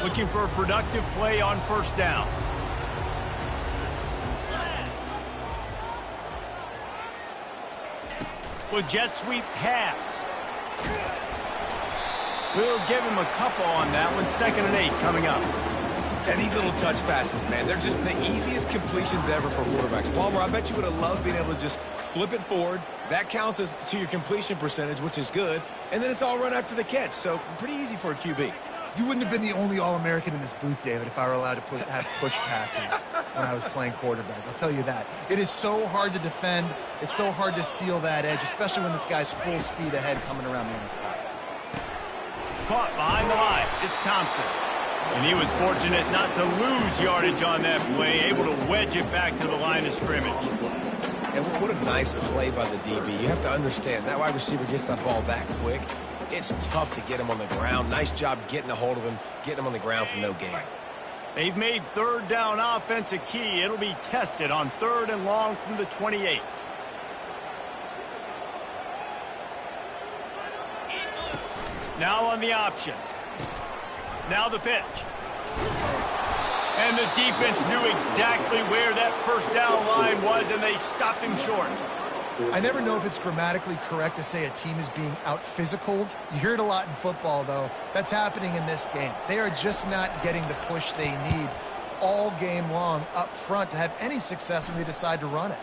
Looking for a productive play on 1st down. With jet sweep pass. We'll give him a couple on that one. 2nd and 8 coming up. And these little touch passes, man, they're just the easiest completions ever for quarterbacks. Palmer, I bet you would have loved being able to just flip it forward. That counts as to your completion percentage, which is good. And then it's all run after the catch. So pretty easy for a QB. You wouldn't have been the only All-American in this booth, David, if I were allowed to have push passes when I was playing quarterback. I'll tell you that. It is so hard to defend. It's so hard to seal that edge, especially when this guy's full speed ahead coming around the outside. Caught behind the line. It's Thompson. And he was fortunate not to lose yardage on that play, able to wedge it back to the line of scrimmage. And what a nice play by the DB. You have to understand, that wide receiver gets that ball that quick. It's tough to get him on the ground. Nice job getting a hold of him, getting him on the ground for no gain. They've made 3rd down offense a key. It'll be tested on 3rd and long from the 28. Now on the option. Now the pitch. And the defense knew exactly where that 1st down line was, and they stopped him short. I never know if it's grammatically correct to say a team is being out-physicaled. You hear it a lot in football, though. That's happening in this game. They are just not getting the push they need all game long up front to have any success when they decide to run it.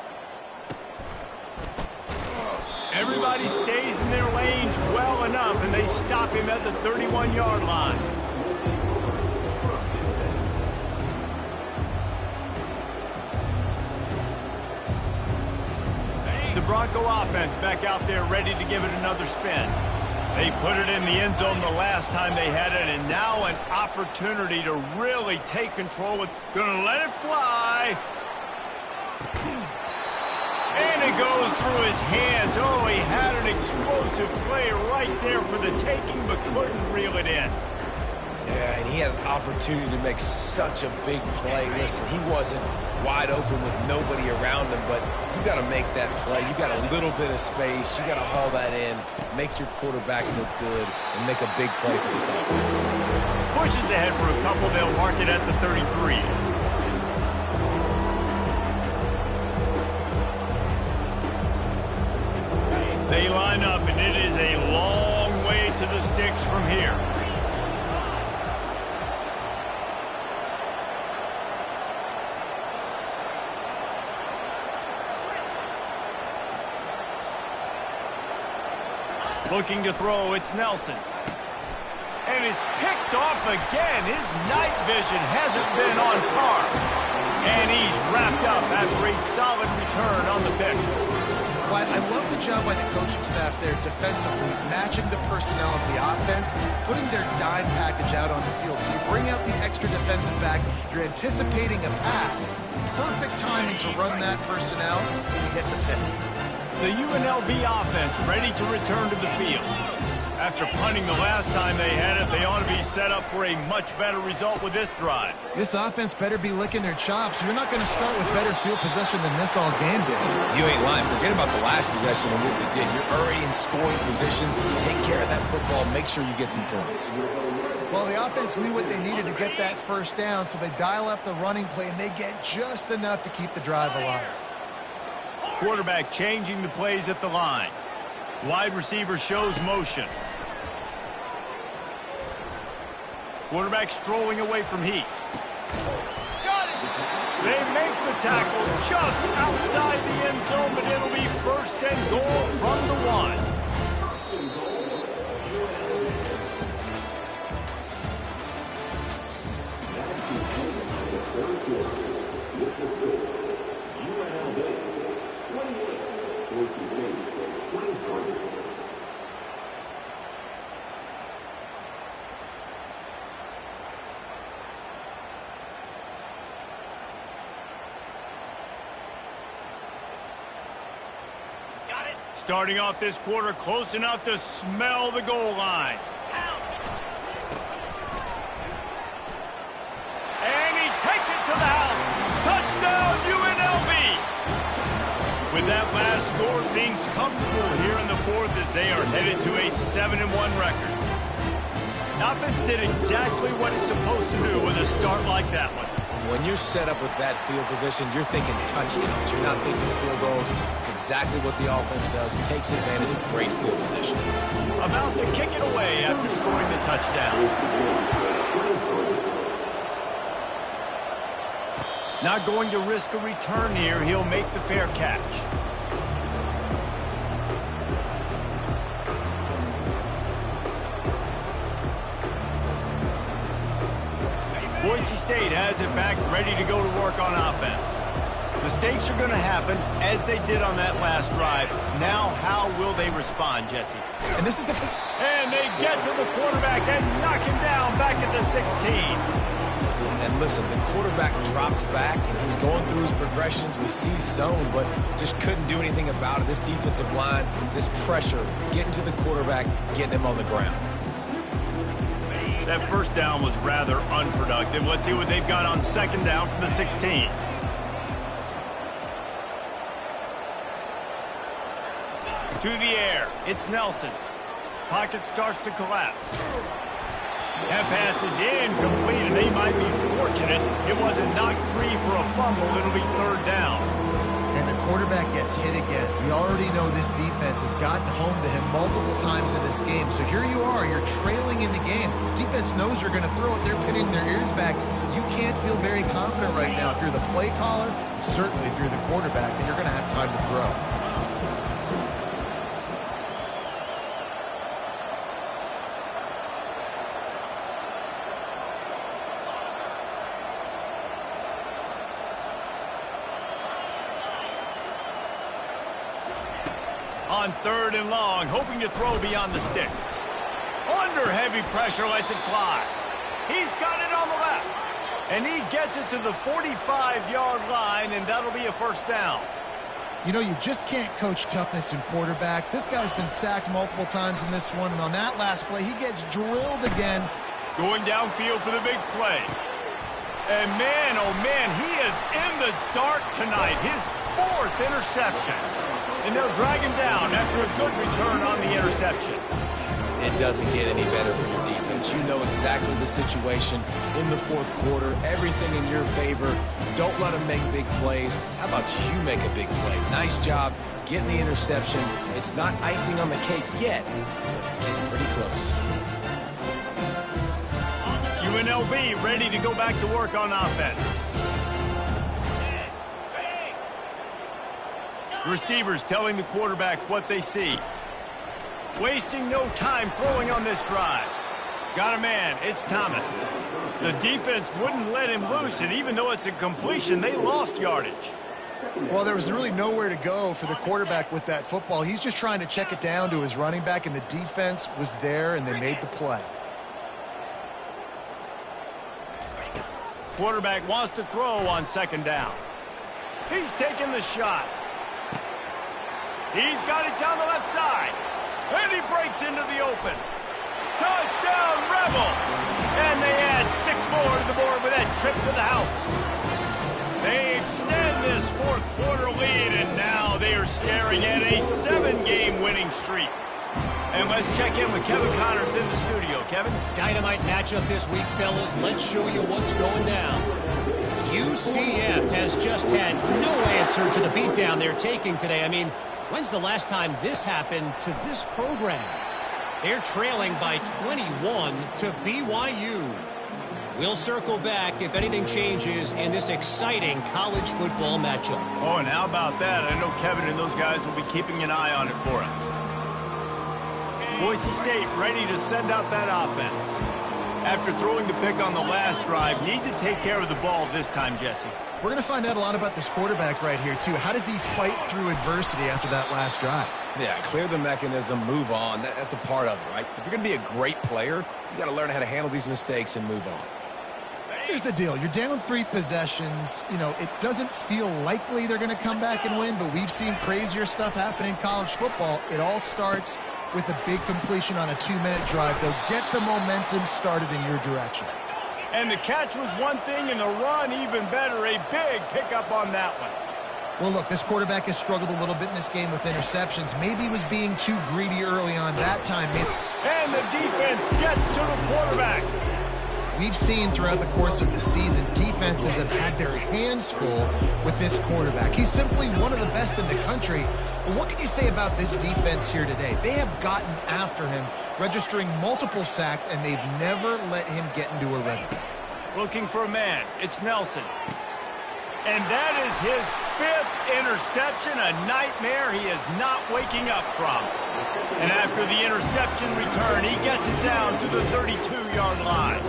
Everybody stays in their lanes well enough, and they stop him at the 31-yard line. Bronco offense back out there ready to give it another spin. They put it in the end zone the last time they had it, and now an opportunity to really take control. Gonna let it fly. And it goes through his hands. Oh, he had an explosive play right there for the taking, but couldn't reel it in. Yeah, and he had an opportunity to make such a big play. Listen, he wasn't wide open with nobody around him, but you got to make that play. You got a little bit of space. You got to haul that in, make your quarterback look good, and make a big play for this offense. Pushes ahead for a couple. They'll mark it at the 33. They line up, and it is a long way to the sticks from here. Looking to throw, it's Nelson. And it's picked off again. His night vision hasn't been on par. And he's wrapped up after a solid return on the pick. Well, I love the job by the coaching staff there defensively, matching the personnel of the offense, putting their dime package out on the field. So you bring out the extra defensive back, you're anticipating a pass. Perfect timing to run that personnel, and you get the pick. The UNLV offense ready to return to the field. After punting the last time they had it, they ought to be set up for a much better result with this drive. This offense better be licking their chops. You're not going to start with better field possession than this all game did. You ain't lying. Forget about the last possession and what we did. You're already in scoring position. Take care of that football. Make sure you get some points. Well, the offense knew what they needed to get that first down, so they dial up the running play, and they get just enough to keep the drive alive. Quarterback changing the plays at the line. Wide receiver shows motion. Quarterback strolling away from Heat. Got it! They make the tackle just outside the end zone, but it'll be first and goal from the 1. Starting off this quarter close enough to smell the goal line. And he takes it to the house. Touchdown, UNLV! With that last score, things comfortable here in the fourth as they are headed to a 7-1 record. The offense did exactly what it's supposed to do with a start like that one. When you're set up with that field position, you're thinking touchdowns. You're not thinking field goals. It's exactly what the offense does. Takes advantage of great field position. About to kick it away after scoring the touchdown. Not going to risk a return here. He'll make the fair catch. Boise State has it back, ready to go to work on offense. Mistakes are going to happen, as they did on that last drive. Now, how will they respond, Jesse? And this is the... And they get to the quarterback and knock him down back at the 16. And listen, the quarterback drops back, and he's going through his progressions. We see zone, but just couldn't do anything about it. This defensive line, this pressure, getting to the quarterback, getting him on the ground. That first down was rather unproductive. Let's see what they've got on second down from the 16. To the air, it's Nelson. Pocket starts to collapse. That pass is incomplete, and they might be fortunate it wasn't knocked free for a fumble. It'll be third down. And the quarterback gets hit again. We already know this defense has gotten home to him multiple times in this game. So here you are, you're trailing in the game. Defense knows you're going to throw it. They're pinning their ears back. You can't feel very confident right now. If you're the play caller, certainly if you're the quarterback, then you're going to have time to throw. on 3rd and long, hoping to throw beyond the sticks. Under heavy pressure, lets it fly. He's got it on the left. And he gets it to the 45-yard line, and that'll be a first down. You know, you just can't coach toughness in quarterbacks. This guy's been sacked multiple times in this one, and on that last play, he gets drilled again. Going downfield for the big play. And man, oh man, he is in the dark tonight. His 4th interception. And they'll drag him down after a good return on the interception. It doesn't get any better for your defense. You know exactly the situation in the 4th quarter. Everything in your favor. Don't let them make big plays. How about you make a big play? Nice job getting the interception. It's not icing on the cake yet, but it's getting pretty close. UNLV ready to go back to work on offense. Receivers telling the quarterback what they see. Wasting no time throwing on this drive. Got a man, it's Thomas. The defense wouldn't let him loose, and even though it's a completion, they lost yardage. Well, there was really nowhere to go for the quarterback with that football. He's just trying to check it down to his running back, and the defense was there, and they made the play. Quarterback wants to throw on 2nd down. He's taking the shot. He's got it down the left side. And he breaks into the open. Touchdown, Rebels! And they add 6 more to the board with that trip to the house. They extend this 4th quarter lead, and now they are staring at a 7-game winning streak. And let's check in with Kevin Connors in the studio. Kevin? Dynamite matchup this week, fellas. Let's show you what's going down. UCF has just had no answer to the beatdown they're taking today. I mean, when's the last time this happened to this program? They're trailing by 21 to BYU. We'll circle back if anything changes in this exciting college football matchup. Oh, and how about that? I know Kevin and those guys will be keeping an eye on it for us. Boise State ready to send out that offense. After throwing the pick on the last drive, need to take care of the ball this time, Jesse. We're going to find out a lot about this quarterback right here, too. How does he fight through adversity after that last drive? Yeah, clear the mechanism, move on. That's a part of it, right? If you're going to be a great player, you got to learn how to handle these mistakes and move on. Here's the deal. You're down 3 possessions. You know, it doesn't feel likely they're going to come back and win, but we've seen crazier stuff happen in college football. It all starts with a big completion on a 2-minute drive. They'll get the momentum started in your direction. And the catch was one thing, and the run even better. A big pickup on that one. Well, look, this quarterback has struggled a little bit in this game with interceptions. Maybe he was being too greedy early on that time. And the defense gets to the quarterback. We've seen throughout the course of the season, defenses have had their hands full with this quarterback. He's simply one of the best in the country. But what can you say about this defense here today? They have gotten after him, registering multiple sacks, and they've never let him get into a rhythm. Looking for a man. It's Nelson. And that is his 5th interception, a nightmare he is not waking up from. And after the interception return, he gets it down to the 32-yard line.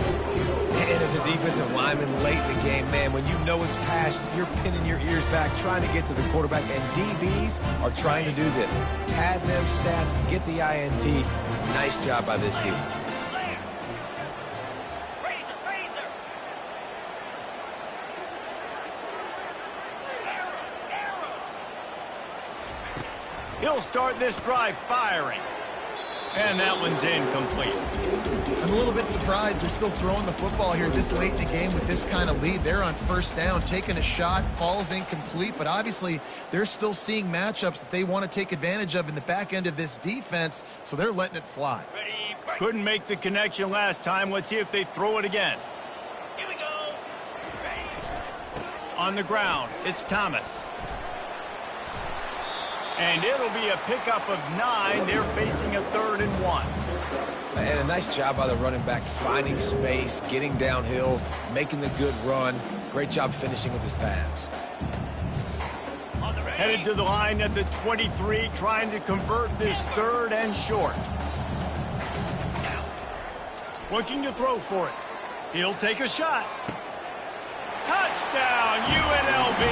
And as a defensive lineman late in the game, man, when you know it's past, you're pinning your ears back, trying to get to the quarterback, and DBs are trying to do this. Pad them stats, get the INT. Nice job by this dude. He'll start this drive firing. And that one's incomplete. I'm a little bit surprised they're still throwing the football here this late in the game with this kind of lead. They're on 1st down, taking a shot, falls incomplete, but obviously they're still seeing matchups that they want to take advantage of in the back end of this defense, so they're letting it fly. Couldn't make the connection last time. Let's see if they throw it again. Here we go. On the ground, it's Thomas. And it'll be a pickup of 9. They're facing a 3rd and 1. And a nice job by the running back, finding space, getting downhill, making the good run. Great job finishing with his pads. Headed to the line at the 23, trying to convert this 3rd and short. Looking to throw for it. He'll take a shot. Touchdown, UNLV.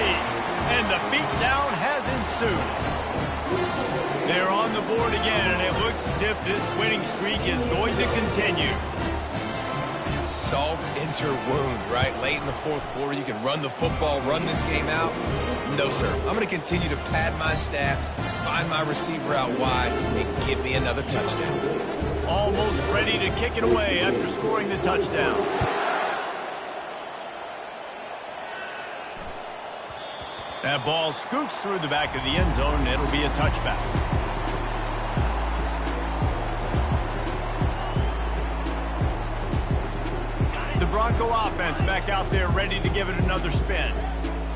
And the beatdown has ensued. They're on the board again, and it looks as if this winning streak is going to continue. Salt into wound, right? Late in the fourth quarter, you can run the football, run this game out. No, sir. I'm going to continue to pad my stats, find my receiver out wide, and give me another touchdown. Almost ready to kick it away after scoring the touchdown. That ball scoots through the back of the end zone, and it'll be a touchback. The Bronco offense back out there ready to give it another spin.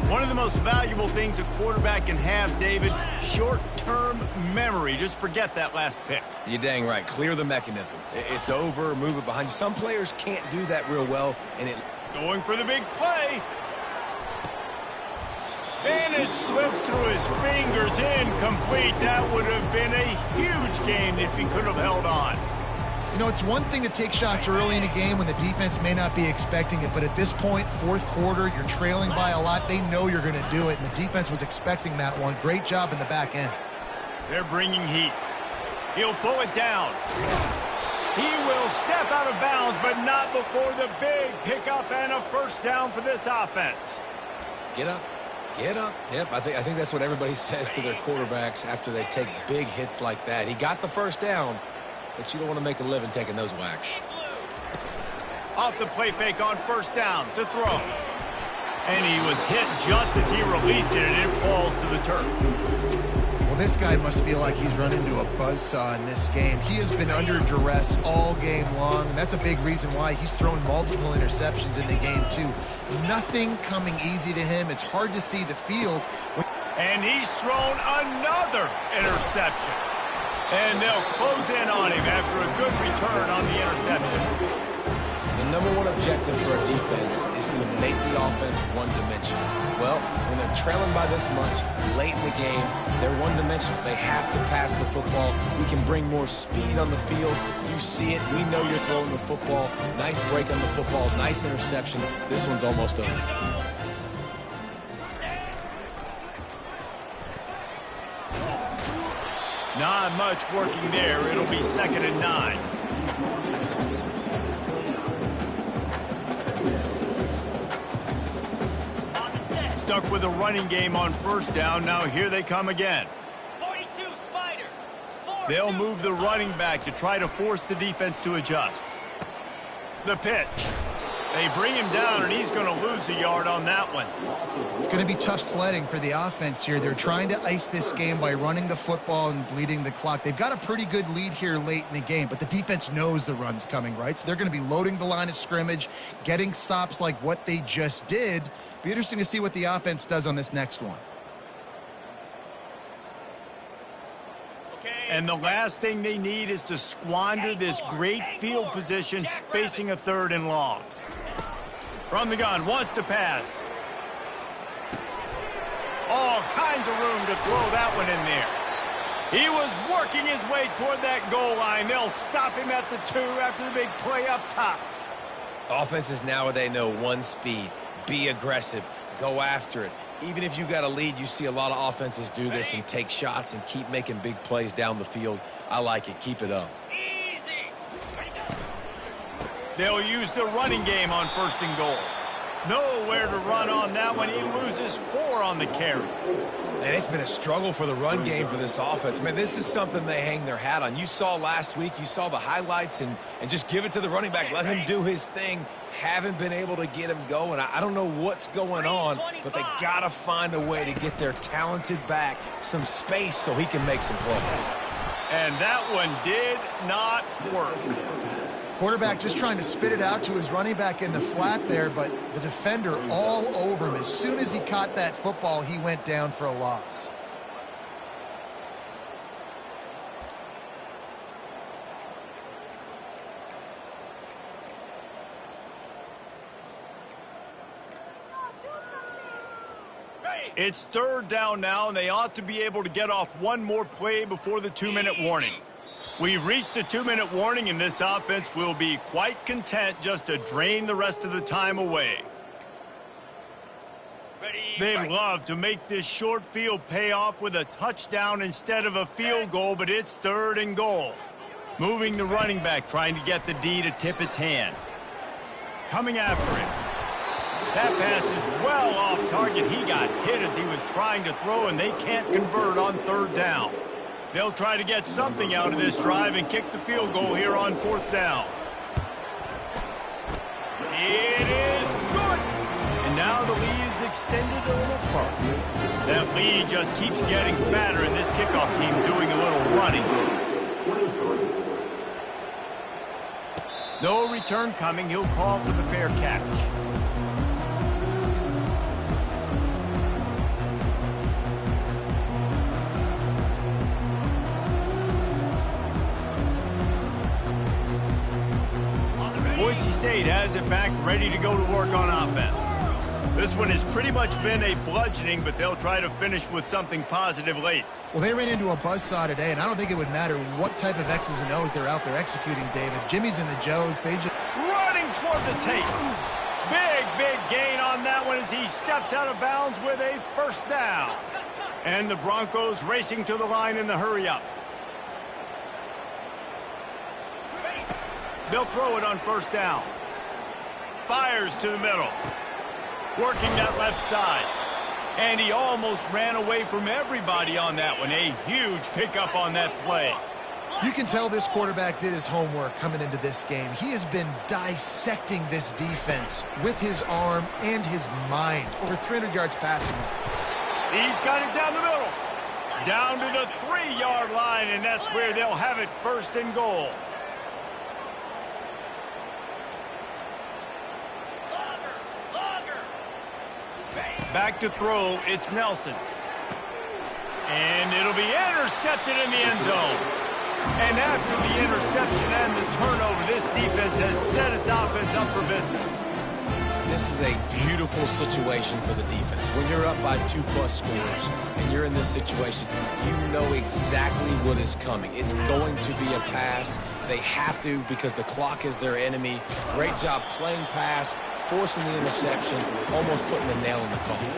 One of the most valuable things a quarterback can have, David, short-term memory. Just forget that last pick. You're dang right. Clear the mechanism. It's over, move it behind you. Some players can't do that real well, and it... Going for the big play. And it slips through his fingers, incomplete. That would have been a huge gain if he could have held on. You know, it's one thing to take shots early in a game when the defense may not be expecting it, but at this point, fourth quarter, you're trailing by a lot. They know you're going to do it, and the defense was expecting that one. Great job in the back end. They're bringing heat. He'll pull it down. He will step out of bounds, but not before the big pickup and a first down for this offense. Get up. Get up. Yep, I think that's what everybody says to their quarterbacks after they take big hits like that. He got the first down, but you don't want to make a living taking those whacks. Off the play fake on first down to throw. And he was hit just as he released it, and it falls to the turf. Well, this guy must feel like he's run into a buzzsaw in this game. He has been under duress all game long, and that's a big reason why he's thrown multiple interceptions in the game, too. Nothing coming easy to him. It's hard to see the field. And he's thrown another interception. And they'll close in on him after a good return on the interception. The number one objective for a defense is to make the offense one-dimensional. Well, when they're trailing by this much, late in the game, they're one-dimensional. They have to pass the football. We can bring more speed on the field. You see it. We know you're throwing the football. Nice break on the football. Nice interception. This one's almost over. Not much working there. It'll be 2nd and 9. Stuck with a running game on first down. Now here they come again. 42 Spider. They'll move the running back to try to force the defense to adjust. The pitch. They bring him down, and he's going to lose a yard on that one. It's going to be tough sledding for the offense here. They're trying to ice this game by running the football and bleeding the clock. They've got a pretty good lead here late in the game, but the defense knows the run's coming, right? So they're going to be loading the line of scrimmage, getting stops like what they just did. Be interesting to see what the offense does on this next one. And the last thing they need is to squander this great field position facing a 3rd and long. From the gun, wants to pass. All kinds of room to throw that one in there. He was working his way toward that goal line. They'll stop him at the 2 after the big play up top. Offenses nowadays know one speed. Be aggressive. Go after it. Even if you got a lead, you see a lot of offenses do this and take shots and keep making big plays down the field. I like it. Keep it up. They'll use the running game on 1st and goal. Nowhere to run on that one. He loses 4 on the carry. And it's been a struggle for the run game for this offense. Man, this is something they hang their hat on. You saw last week, you saw the highlights, and just give it to the running back. Let him do his thing. Haven't been able to get him going. I don't know what's going on, but they got to find a way to get their talented back some space so he can make some plays. And that one did not work. Quarterback just trying to spit it out to his running back in the flat there, but the defender all over him. As soon as he caught that football, he went down for a loss. It's 3rd down now, and they ought to be able to get off one more play before the 2-minute warning. We've reached the 2-minute warning, and this offense will be quite content just to drain the rest of the time away. They'd love to make this short field pay off with a touchdown instead of a field goal, but it's 3rd and goal. Moving the running back, trying to get the D to tip its hand. Coming after him. That pass is well off target. He got hit as he was trying to throw, and they can't convert on 3rd down. They'll try to get something out of this drive and kick the field goal here on 4th down. It is good! And now the lead is extended a little further. That lead just keeps getting fatter, and this kickoff team doing a little running. No return coming. He'll call for the fair catch. Boise State has it back, ready to go to work on offense. This one has pretty much been a bludgeoning, but they'll try to finish with something positive late. Well, they ran into a buzzsaw today, and I don't think it would matter what type of X's and O's they're out there executing, David. Jimmy's and the Joes, they just... Running toward the tape. Big gain on that one as he steps out of bounds with a 1st down. And the Broncos racing to the line in the hurry-up. They'll throw it on 1st down. Fires to the middle. Working that left side. And he almost ran away from everybody on that one. A huge pickup on that play. You can tell this quarterback did his homework coming into this game. He has been dissecting this defense with his arm and his mind. Over 300 yards passing. He's got it down the middle. Down to the 3-yard line, and that's where they'll have it 1st and goal. Back to throw, it's Nelson. And it'll be intercepted in the end zone. And after the interception and the turnover, this defense has set its offense up for business. This is a beautiful situation for the defense. When you're up by 2+ scores and you're in this situation, you know exactly what is coming. It's going to be a pass. They have to because the clock is their enemy. Great job playing pass, forcing the interception, almost putting the nail in the coffin.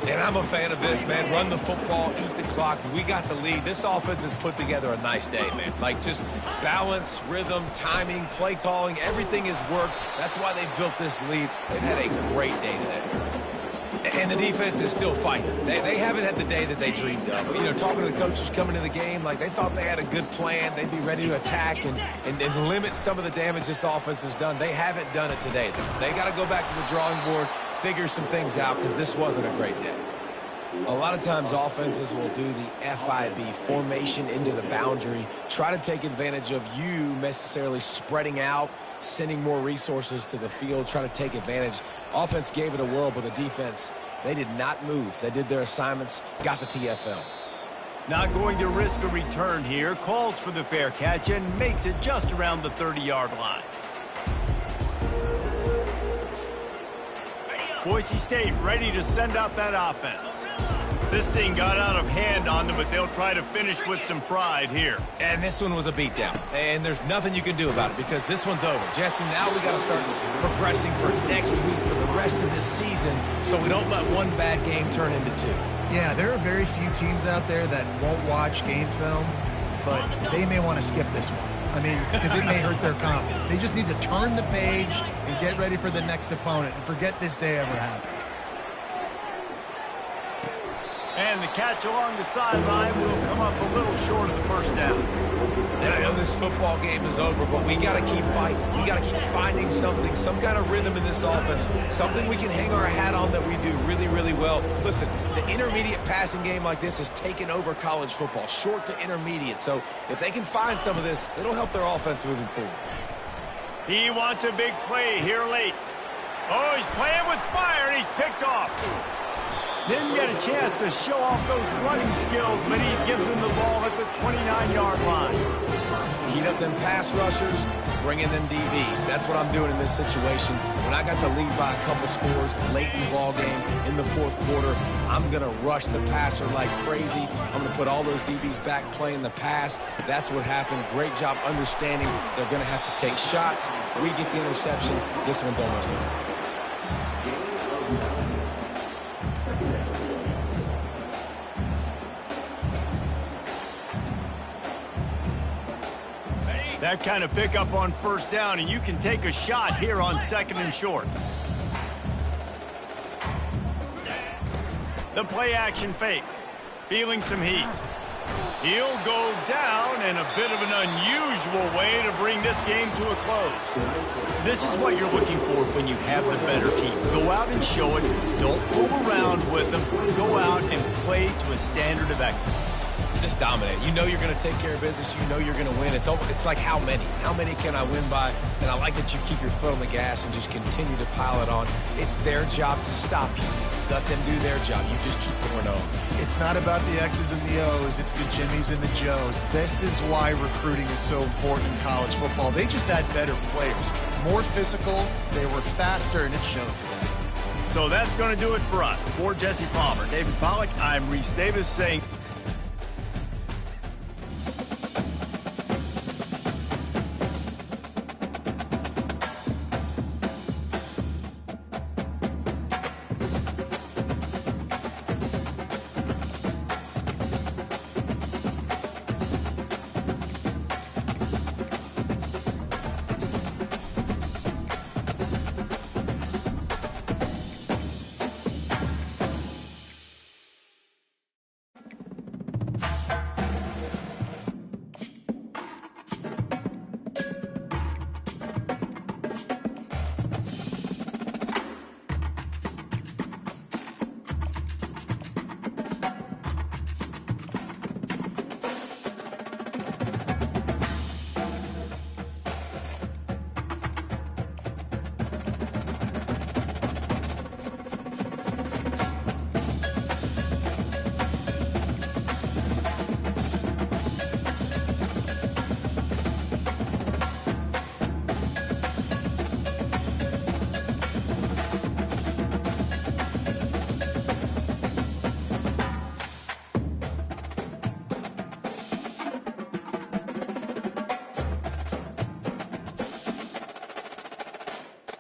And I'm a fan of this, man. Run the football, eat the clock. We got the lead. This offense has put together a nice day, man. Like just balance, rhythm, timing, play calling, everything has worked. That's why they've built this lead. They've had a great day today. And the defense is still fighting. They haven't had the day that they dreamed of. You know, talking to the coaches coming to the game, like they thought they had a good plan. They'd be ready to attack and limit some of the damage this offense has done. They haven't done it today. They got to go back to the drawing board, figure some things out because this wasn't a great day. A lot of times offenses will do the FIB, formation into the boundary, try to take advantage of you necessarily spreading out, sending more resources to the field, try to take advantage. Offense gave it a whirl, but the defense, they did not move. They did their assignments, got the TFL. Not going to risk a return here, calls for the fair catch and makes it just around the 30-yard line. Boise State ready to send out that offense. This thing got out of hand on them, but they'll try to finish with some pride here. And this one was a beatdown. And there's nothing you can do about it because this one's over. Jesse, now we got to start progressing for next week for the rest of this season so we don't let one bad game turn into 2. Yeah, there are very few teams out there that won't watch game film, but they may want to skip this one. I mean, because it may hurt their confidence. They just need to turn the page and get ready for the next opponent and forget this day ever happened. And the catch along the sideline will come up a little short of the 1st down. And I know this football game is over, but we got to keep fighting. We got to keep finding something, some kind of rhythm in this offense, something we can hang our hat on that we do really, really well. Listen, the intermediate passing game like this has taken over college football, short to intermediate. So if they can find some of this, it'll help their offense moving forward. He wants a big play here late. Oh, he's playing with fire, and he's picked off. Didn't get a chance to show off those running skills, but he gives him the ball at the 29-yard line. Heat up them pass rushers, bring in them DBs. That's what I'm doing in this situation. When I got the lead by a couple scores late in the ball game in the 4th quarter, I'm going to rush the passer like crazy. I'm going to put all those DBs back playing the pass. That's what happened. Great job understanding they're going to have to take shots. We get the interception. This one's almost over. That kind of pickup on first down, and you can take a shot here on 2nd and short. The play action fake. Feeling some heat. He'll go down in a bit of an unusual way to bring this game to a close. This is what you're looking for when you have the better team. Go out and show it. Don't fool around with them. Go out and play to a standard of excellence. Just dominate. You know you're going to take care of business. You know you're going to win. It's like how many? How many can I win by? And I like that you keep your foot on the gas and just continue to pile it on. It's their job to stop you. Let them do their job. You just keep going on. It's not about the X's and the O's. It's the Jimmies and the Joes. This is why recruiting is so important in college football. They just had better players. More physical. They were faster, and it showed today. So that's going to do it for us. For Jesse Palmer, David Pollack, I'm Reese Davis saying...